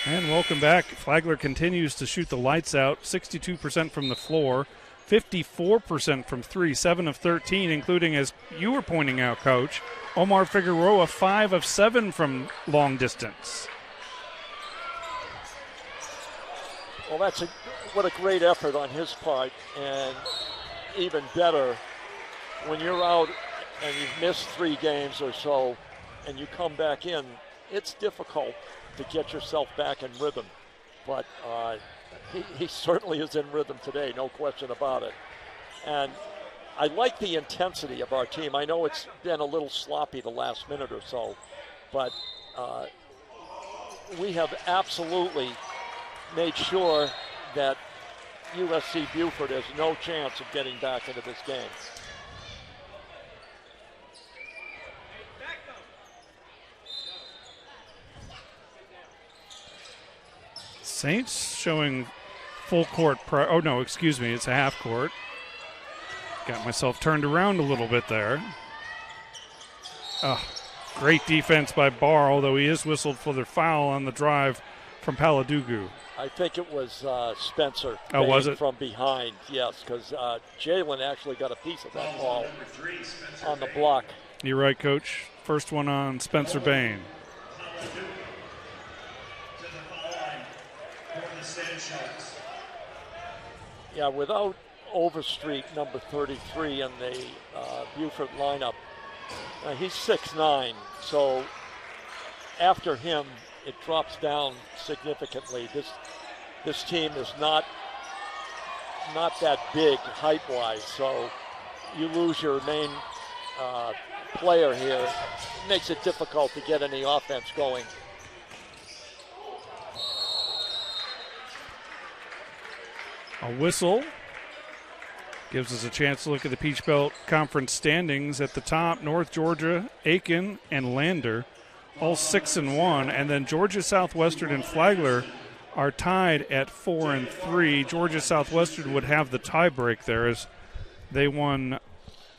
And welcome back. Flagler continues to shoot the lights out, 62% from the floor, 54% from 3, 7 of 13, including, as you were pointing out, Coach, Omar Figueroa, 5 of 7 from long distance. Well, what a great effort on his part, and even better when you're out and you've missed 3 games or so and you come back in, it's difficult to get yourself back in rhythm. But he certainly is in rhythm today, no question about it. And I like the intensity of our team. I know it's been a little sloppy the last minute or so, but we have absolutely made sure that USC Beaufort has no chance of getting back into this game. Saints showing full court. Oh, no, excuse me. It's a half court. Got myself turned around a little bit there. Great defense by Barr, although he is whistled for the foul on the drive from Paladugu. I think it was Spencer. Oh, was it? From behind, yes, because Jalen actually got a piece of that ball on the block. You're right, Coach. First one on Spencer Bain. Yeah, without Overstreet, number 33 in the Beaufort lineup, he's 6'9", so after him, it drops down significantly. This team is not that big height-wise, so you lose your main player here. It makes it difficult to get any offense going. A whistle gives us a chance to look at the Peach Belt Conference standings. At the top, North Georgia, Aiken, and Lander, all 6-1, and then Georgia Southwestern and Flagler are tied at 4-3. Georgia Southwestern would have the tiebreak there as they won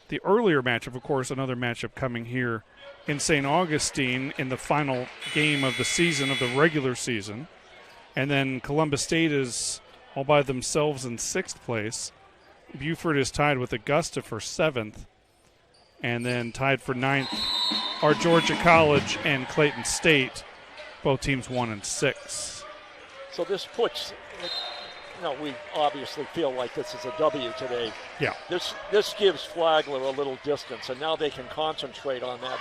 the earlier matchup. Of course, another matchup coming here in St. Augustine in the final game of the season, of the regular season. And then Columbus State is all by themselves in 6th place. Beaufort is tied with Augusta for 7th. And then tied for 9th are Georgia College and Clayton State, both teams 1 and 6. So this puts, we obviously feel like this is a W today. Yeah. This gives Flagler a little distance, and now they can concentrate on that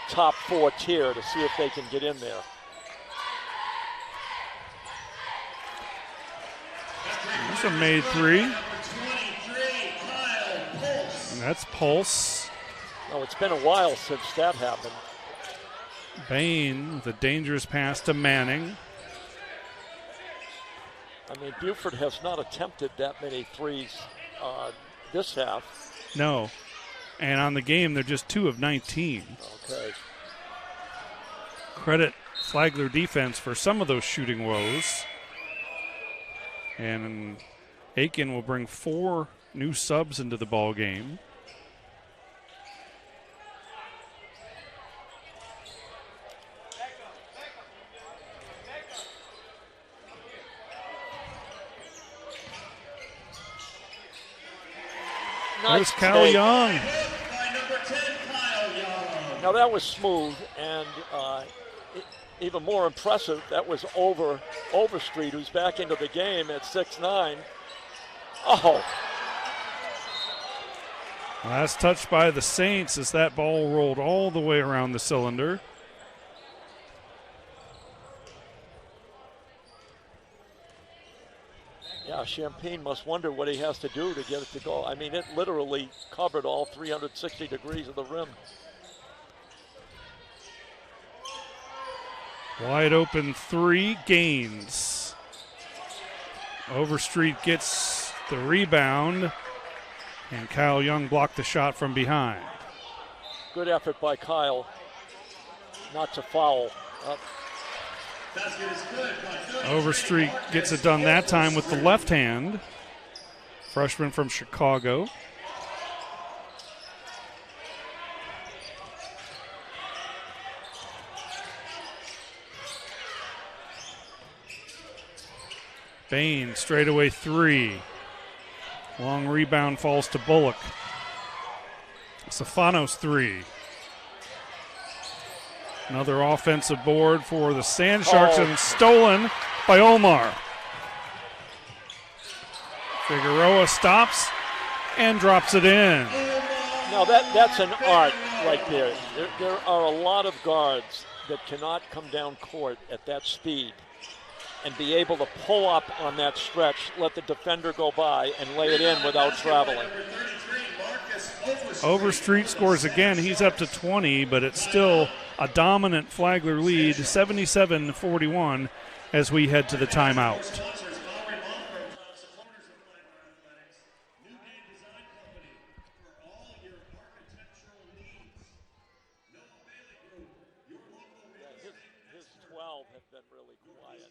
top 4 tier to see if they can get in there. There's a made 3. And that's Pulse. Oh, it's been a while since that happened. Bain with a dangerous pass to Manning. I mean, Beaufort has not attempted that many threes this half. No. And on the game, they're just 2 of 19. Okay. Credit Flagler defense for some of those shooting woes. And Aiken will bring 4 new subs into the ball game. There's Kyle Young. Now that was smooth, and even more impressive, that was Overstreet, who's back into the game at 6'9". Oh. Last touch by the Saints as that ball rolled all the way around the cylinder. Yeah, Champagne must wonder what he has to do to get it to go. I mean, it literally covered all 360 degrees of the rim. Wide open 3, Gaines. Overstreet gets the rebound, and Kyle Young blocked the shot from behind. Good effort by Kyle not to foul. Overstreet gets it done that time with the left hand. Freshman from Chicago. Bain, straightaway three. Long rebound falls to Bullock. Stefanos three. Another offensive board for the Sand Sharks and stolen by Omar. Figueroa stops and drops it in. Now that's an art right there. There are a lot of guards that cannot come down court at that speed and be able to pull up on that stretch, let the defender go by, and lay it in without traveling. Overstreet scores again. He's up to 20, but it's still a dominant Flagler lead, 77-41, as we head to the timeout. His 12 have been really quiet.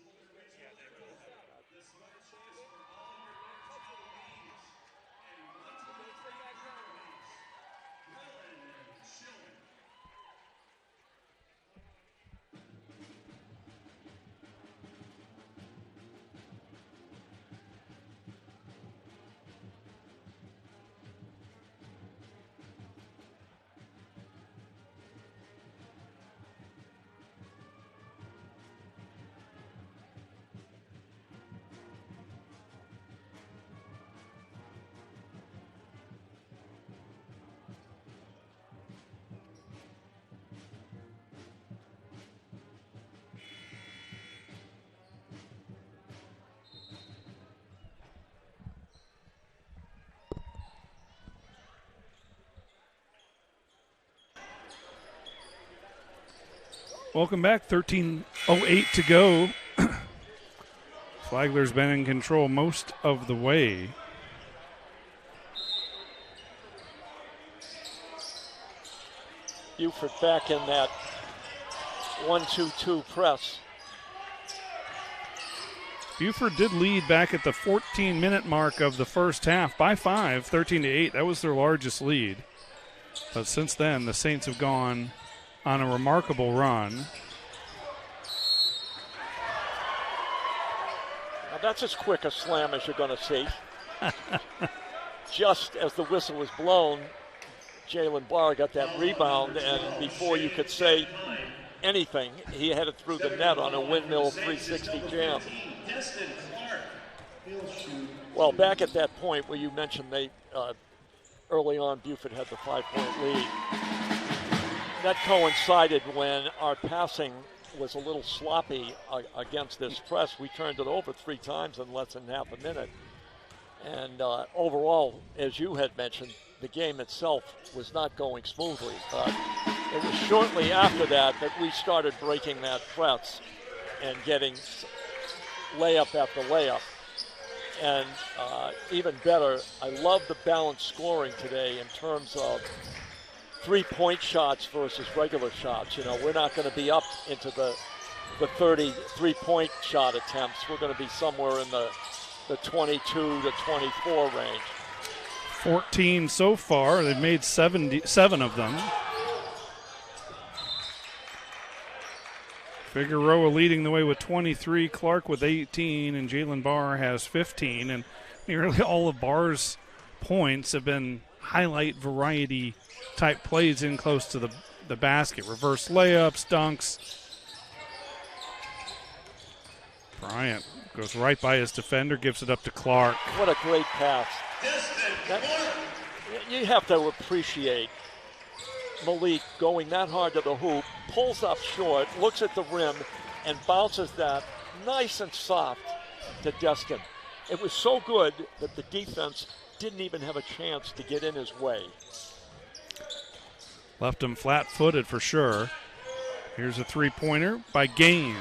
Welcome back. 13:08 to go. Flagler's been in control most of the way. Beaufort back in that 1-2-2 press. Beaufort did lead back at the 14-minute mark of the first half by 5, 13-8. That was their largest lead. But since then, the Saints have gone on a remarkable run. Now that's as quick a slam as you're going to see. Just as the whistle was blown, Jalen Barr got that rebound, and before you could say anything, he had it through the net on a windmill 360 jam. Well, back at that point where you mentioned they early on Beaufort had the 5-point lead. That coincided when our passing was a little sloppy against this press. We turned it over 3 times in less than half a minute. And overall, as you had mentioned, the game itself was not going smoothly. But it was shortly after that we started breaking that press and getting layup after layup. And even better, I love the balanced scoring today in terms of 3-point shots versus regular shots. You know, we're not going to be up into the 33-point shot attempts. We're going to be somewhere in the 22 to 24 range. 14 so far. They've made 7 of them. Figueroa leading the way with 23, Clark with 18, and Jalen Barr has 15. And nearly all of Barr's points have been highlight variety type plays in close to the basket. Reverse layups, dunks. Bryant goes right by his defender, gives it up to Clark. What a great pass. You have to appreciate Malik going that hard to the hoop, pulls up short, looks at the rim, and bounces that nice and soft to Destin. It was so good that the defense didn't even have a chance to get in his way. Left him flat-footed for sure. Here's a three-pointer by Gaines.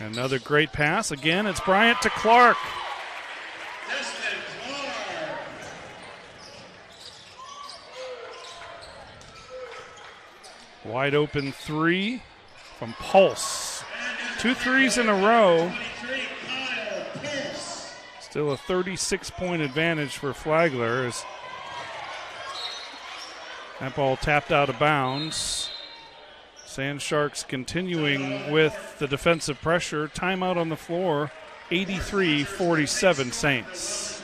Another great pass. Again, it's Bryant to Clark. Wide open three from Pulse. 2 threes in a row. Still a 36-point advantage for Flagler as That ball tapped out of bounds. Sand Sharks continuing with the defensive pressure. Timeout on the floor, 83-47 Saints.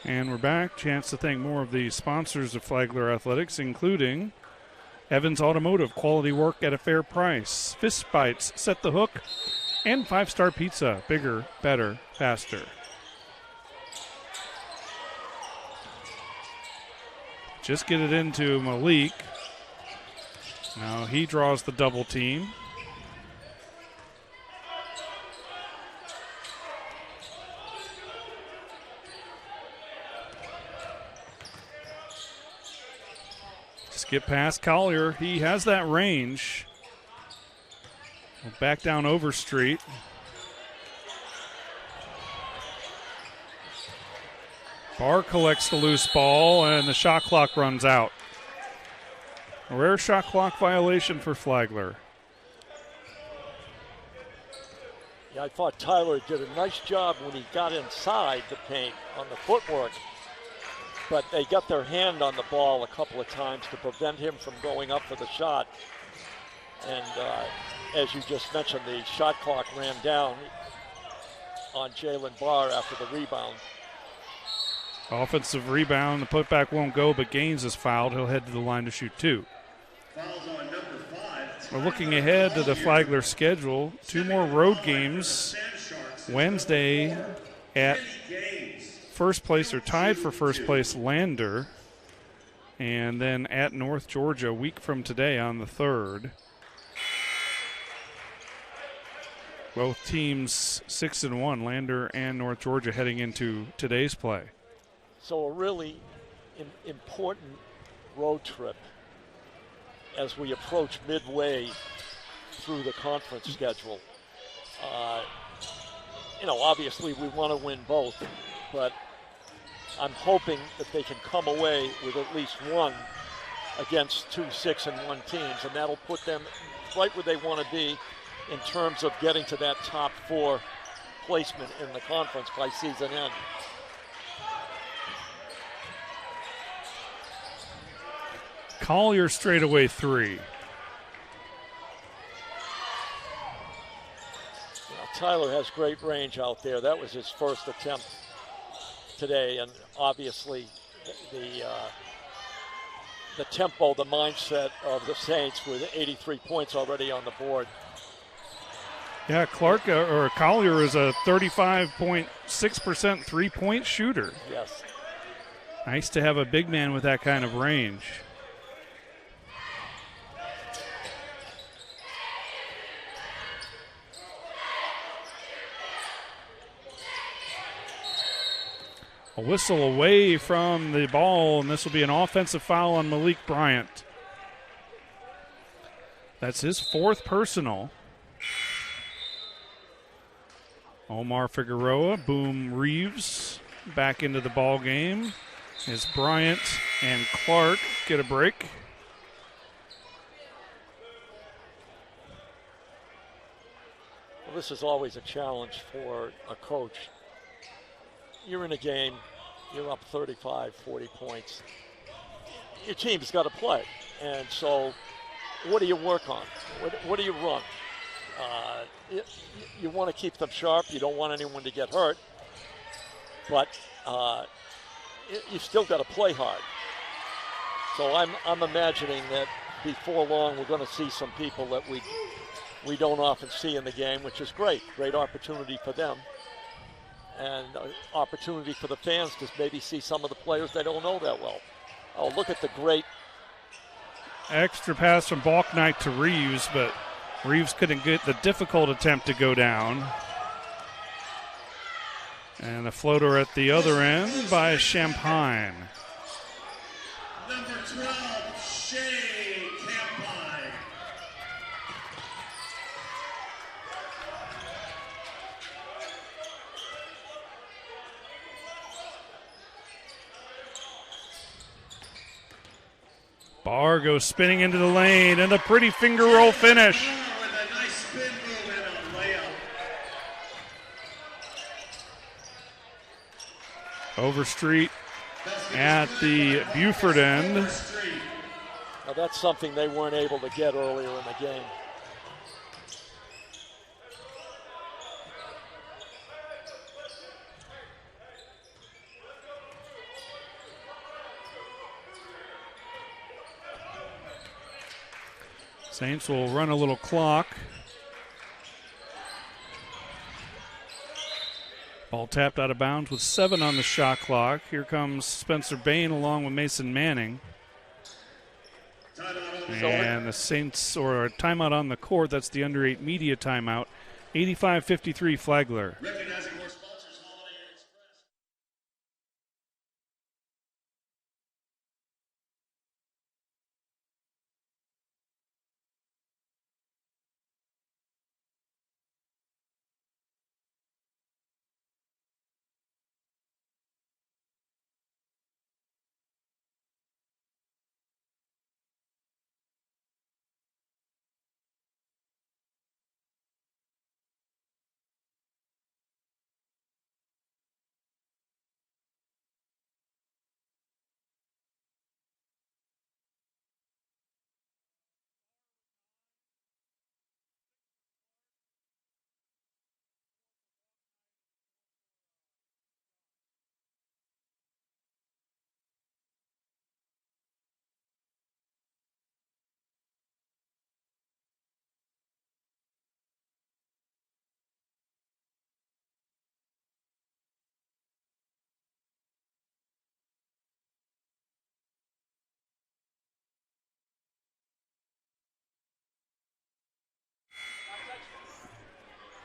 And we're back. Chance to thank more of the sponsors of Flagler Athletics, including Evans Automotive, quality work at a fair price, Fist Bites, Set the Hook, and 5-Star Pizza, bigger, better, faster. Just get it into Malik. Now he draws the double team. Get past Collier. He has that range. Back down Overstreet. Barr collects the loose ball, and the shot clock runs out. A rare shot clock violation for Flagler. Yeah, I thought Tyler did a nice job when he got inside the paint on the footwork. But they got their hand on the ball a couple of times to prevent him from going up for the shot. And as you just mentioned, the shot clock ran down on Jalen Barr after the rebound. Offensive rebound. The putback won't go, but Gaines is fouled. He'll head to the line to shoot 2. We're looking ahead to the Flagler schedule. 2 more road games. Wednesday at first place, or tied for first place, Lander, and then at North Georgia a week from today on the 3rd. Both teams 6-1, Lander and North Georgia, heading into today's play. So a really important road trip as we approach midway through the conference schedule. Obviously we want to win both, but I'm hoping that they can come away with at least one against 2 6-1 teams, and that'll put them right where they want to be in terms of getting to that top 4 placement in the conference by season end. Collier straightaway 3. Tyler has great range out there. That was his first attempt today, and obviously the tempo, the mindset of the Saints with 83 points already on the board. Yeah, Collier is a 35.6% three-point shooter. Yes. Nice to have a big man with that kind of range. A whistle away from the ball, and this will be an offensive foul on Malik Bryant. That's his 4th personal. Omar Figueroa, Boom Reeves back into the ball game as Bryant and Clark get a break. Well, this is always a challenge for a coach. You're in a game, you're up 35, 40 points. Your team's got to play. And so what do you work on? What do you run? You want to keep them sharp. You don't want anyone to get hurt. But you still got to play hard. So I'm imagining that before long we're going to see some people that we don't often see in the game, which is great. Great opportunity for them. And opportunity for the fans to maybe see some of the players they don't know that well. Oh, look at the great extra pass from Balknight to Reeves, but Reeves couldn't get the difficult attempt to go down. And a floater at the other end by Champagne. Number 12, Shea Campine. Barr goes spinning into the lane, and a pretty finger roll finish. With a nice spin move and a layup. Overstreet at the Beaufort end. Now that's something they weren't able to get earlier in the game. Saints will run a little clock. Ball tapped out of bounds with 7 on the shot clock. Here comes Spencer Bain along with Mason Manning. And the Saints, or a timeout on the court, that's the under 8 media timeout. 85-53 Flagler. Recognizing more sponsors, Holiday Inn Express.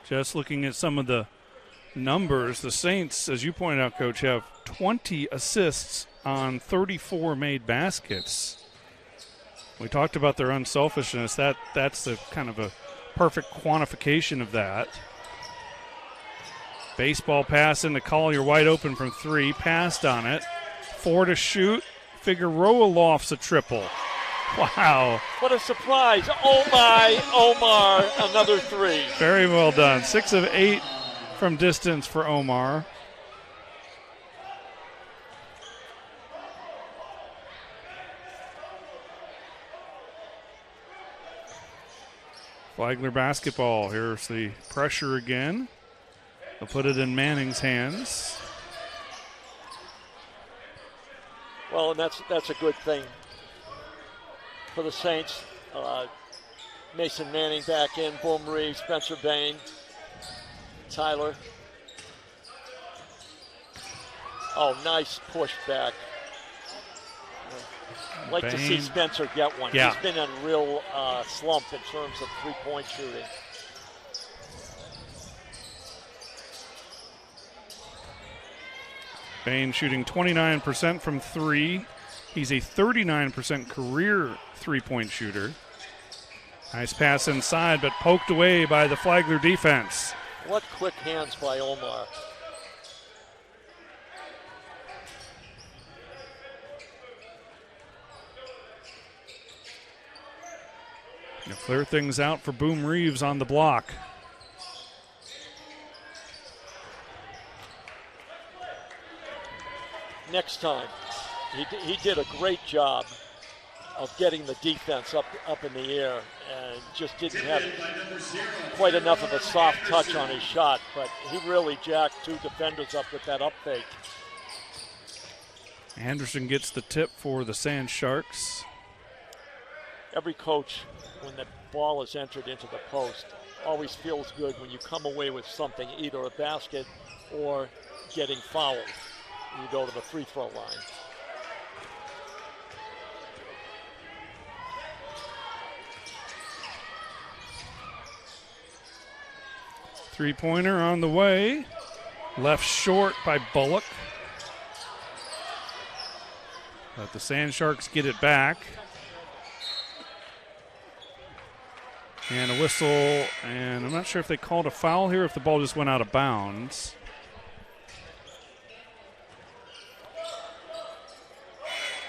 Just looking at some of the numbers, the Saints, as you pointed out, Coach, have 20 assists on 34 made baskets. We talked about their unselfishness. That's the kind of a perfect quantification of that. Baseball pass into Collier, wide open from 3, passed on it. 4 to shoot. Figueroa lofts a triple. Wow. What a surprise. Oh my, Omar, another 3. Very well done. 6 of 8 from distance for Omar. Flagler basketball. Here's the pressure again. They'll put it in Manning's hands. Well, and that's a good thing for the Saints. Mason Manning back in, Boom Reeves, Spencer Bain, Tyler. Oh, nice push back. Like to see Spencer get one. Yeah. He's been in a real slump in terms of three-point shooting. Bain shooting 29% from 3. He's a 39% career three-point shooter. Nice pass inside, but poked away by the Flagler defense. What quick hands by Omar. To clear things out for Boom Reeves on the block. Next time, he did a great job of getting the defense up in the air and just didn't have quite enough of a soft touch on his shot, but he really jacked 2 defenders up with that up fake. Anderson gets the tip for the Sand Sharks. Every coach, when the ball is entered into the post, always feels good when you come away with something, either a basket or getting fouled. You go to the free throw line. Three-pointer on the way. Left short by Bullock. But the Sand Sharks get it back. And a whistle, and I'm not sure if they called a foul here, if the ball just went out of bounds.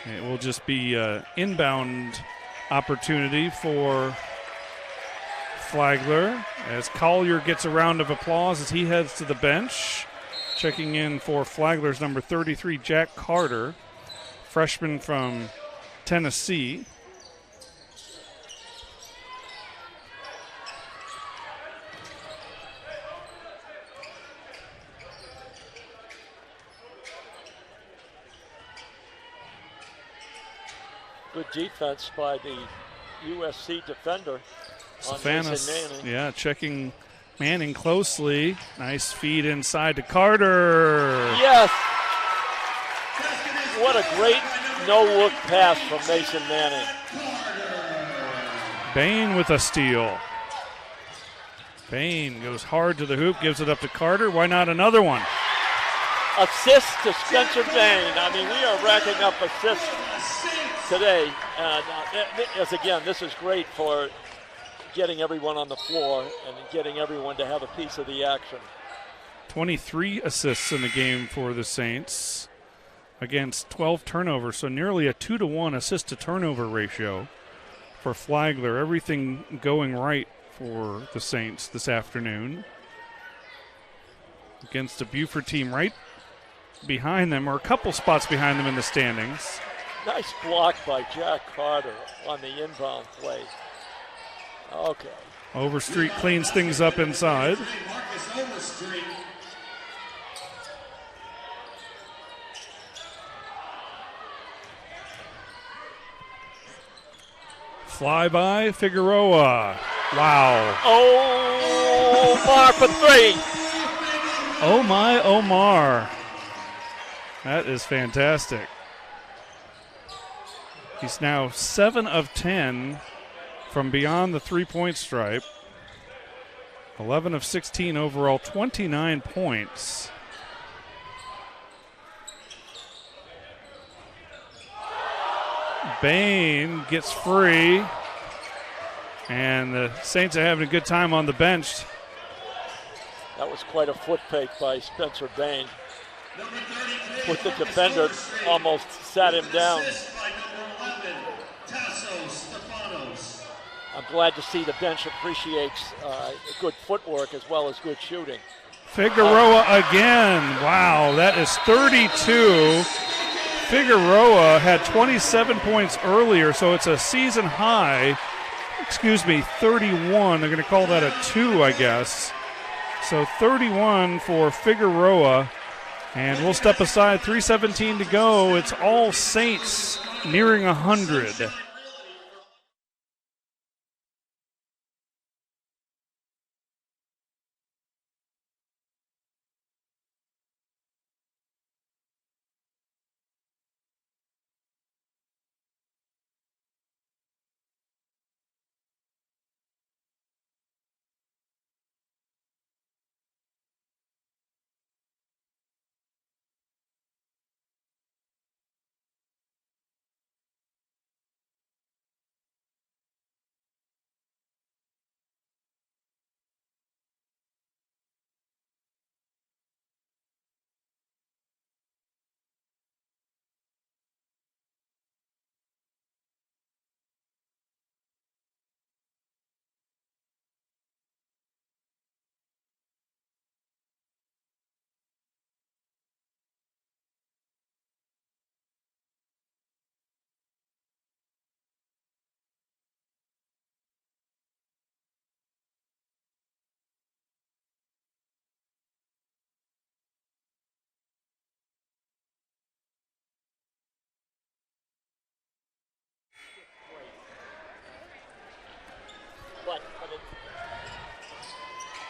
It will just be an inbound opportunity for Flagler as Collier gets a round of applause as he heads to the bench. Checking in for Flagler's number 33, Jack Carter, freshman from Tennessee. Good defense by the USC defender. Stefanis, Manning. yeah, checking Manning closely. Nice feed inside to Carter. Yes! What a great no-look pass from Mason Manning. Bain with a steal. Bain goes hard to the hoop, gives it up to Carter. Why not another one? Assist to Spencer Bain. I mean, we are racking up assists today. And again, this is great for getting everyone on the floor and getting everyone to have a piece of the action. 23 assists in the game for the Saints against 12 turnovers, so nearly a 2-to-1 assist-to-turnover ratio for Flagler. Everything going right for the Saints this afternoon against a Beaufort team right behind them, or a couple spots behind them in the standings. Nice block by Jack Carter on the inbound play. Okay. Overstreet cleans things up inside. Fly by Figueroa. Wow. Oh, Omar for 3. Oh my Omar. That is fantastic. He's now 7 of 10 from beyond the three-point stripe. 11 of 16 overall, 29 points. Bain gets free, and the Saints are having a good time on the bench. That was quite a foot fake by Spencer Bain. With the defender, almost sat him down. I'm glad to see the bench appreciates good footwork as well as good shooting. Figueroa again. Wow, that is 32. Figueroa had 27 points earlier, so it's a season high. 31. They're going to call that a 2, I guess. So 31 for Figueroa. And we'll step aside. 3:17 to go. It's all Saints nearing 100.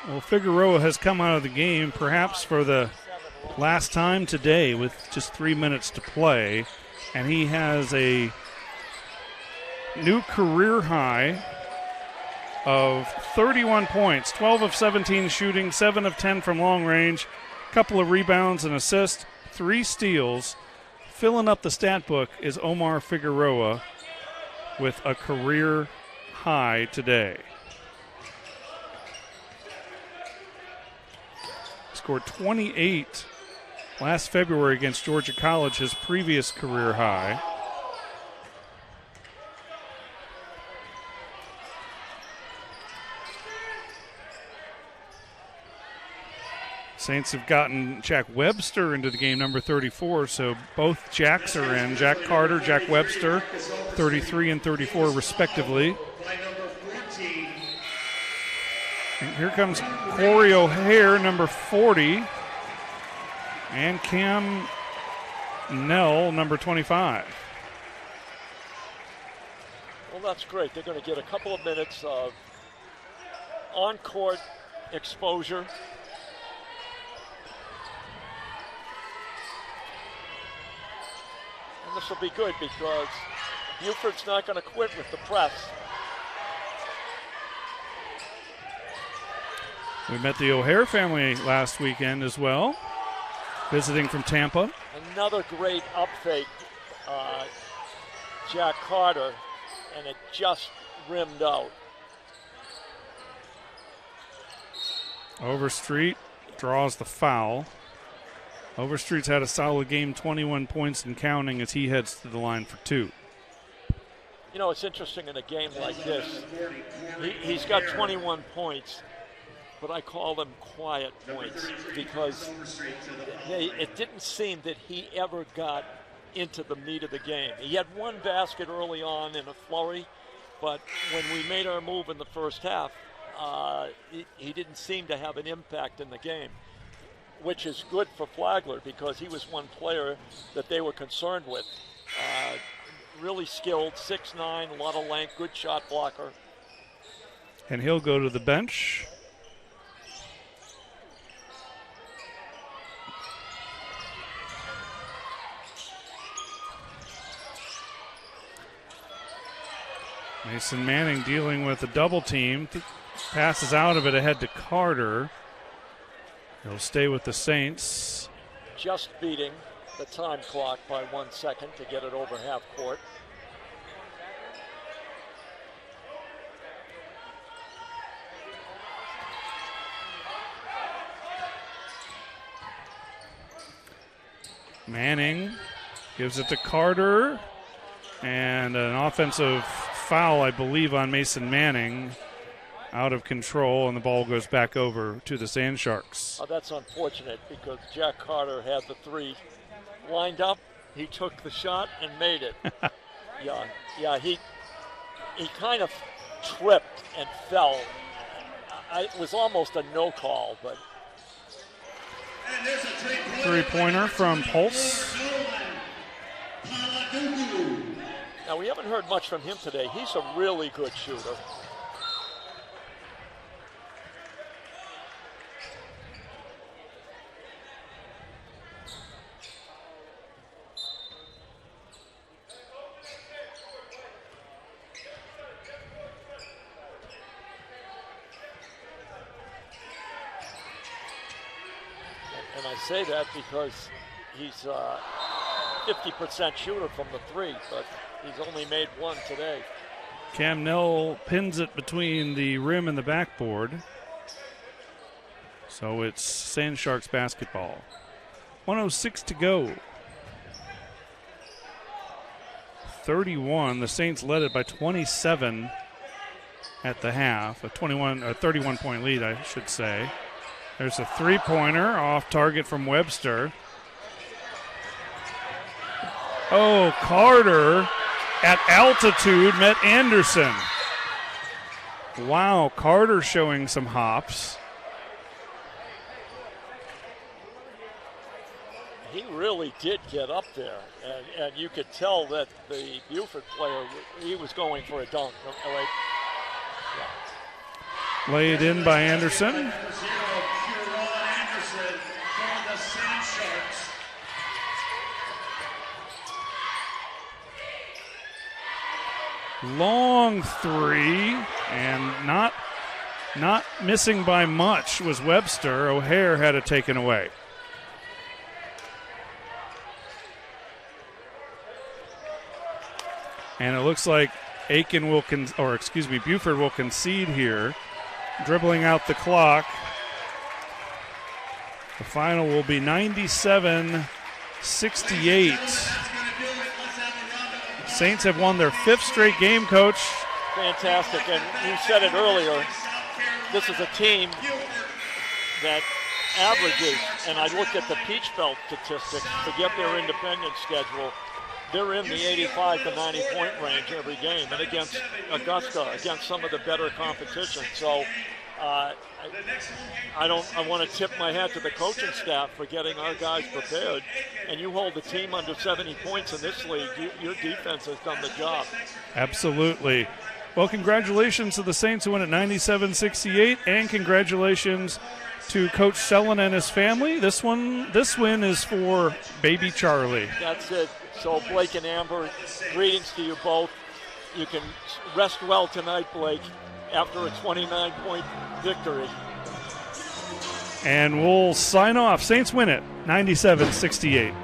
Well, Figueroa has come out of the game perhaps for the last time today with just 3 minutes to play, and he has a new career high of 31 points, 12 of 17 shooting, 7 of 10 from long range, couple of rebounds and assists, 3 steals. Filling up the stat book is Omar Figueroa with a career high today. Scored 28 last February against Georgia College, his previous career high. Saints have gotten Jack Webster into the game, number 34, so both Jacks are in. Jack Carter, Jack Webster, 33 and 34 respectively. And here comes Corey O'Hare, number 40, and Cam Nell, number 25. Well, that's great. They're going to get a couple of minutes of on-court exposure. And this will be good because Beaufort's not going to quit with the press. We met the O'Hare family last weekend as well, visiting from Tampa. Another great up fake, Jack Carter, and it just rimmed out. Overstreet draws the foul. Overstreet's had a solid game, 21 points and counting as he heads to the line for 2. You know, it's interesting in a game like this. He's got 21 points. But I call them quiet points because it didn't seem that he ever got into the meat of the game. He had one basket early on in a flurry, but when we made our move in the first half, he didn't seem to have an impact in the game, which is good for Flagler because he was one player that they were concerned with. Really skilled, 6'9", a lot of length, good shot blocker. And he'll go to the bench. Mason Manning dealing with a double team. Passes out of it ahead to Carter. He'll stay with the Saints. Just beating the time clock by 1 second to get it over half court. Manning gives it to Carter. And an offensive foul, I believe, on Mason Manning. Out of control, and the ball goes back over to the Sand Sharks. Oh, that's unfortunate because Jack Carter had the 3 lined up. He took the shot and made it. He kind of tripped and fell. It was almost a no call, but. Three-pointer from Pulse. Now, we haven't heard much from him today. He's a really good shooter. And I say that because he's a 50% shooter from the 3, but he's only made 1 today. Cam Nell pins it between the rim and the backboard. So it's Sand Sharks basketball. 1:06 to go. 31. The Saints led it by 27 at the half. A 31-point lead, I should say. There's a three-pointer off target from Webster. Oh, Carter at altitude met Anderson. Wow, Carter showing some hops. He really did get up there, and you could tell that the Beaufort player, he was going for a dunk. Oh, wait. Laid in by Anderson. Long three, and not missing by much was Webster. O'Hare had it taken away. And it looks like Beaufort will concede here, dribbling out the clock. The final will be 97-68. Saints have won their 5th straight game, Coach. Fantastic, and you said it earlier, this is a team that averages, and I looked at the Peach Belt statistics, forget their independent schedule, they're in the 85 to 90 point range every game, and against Augusta, against some of the better competition. So I want to tip my hat to the coaching staff for getting our guys prepared. And you hold the team under 70 points in this league, your defense has done the job. Absolutely. Well, congratulations to the Saints who win at 97-68, and congratulations to Coach Sellen and his family. This win is for baby Charlie. That's it. So Blake and Amber, greetings to you both. You can rest well tonight, Blake, after a 29-point victory. And we'll sign off. Saints win it, 97-68.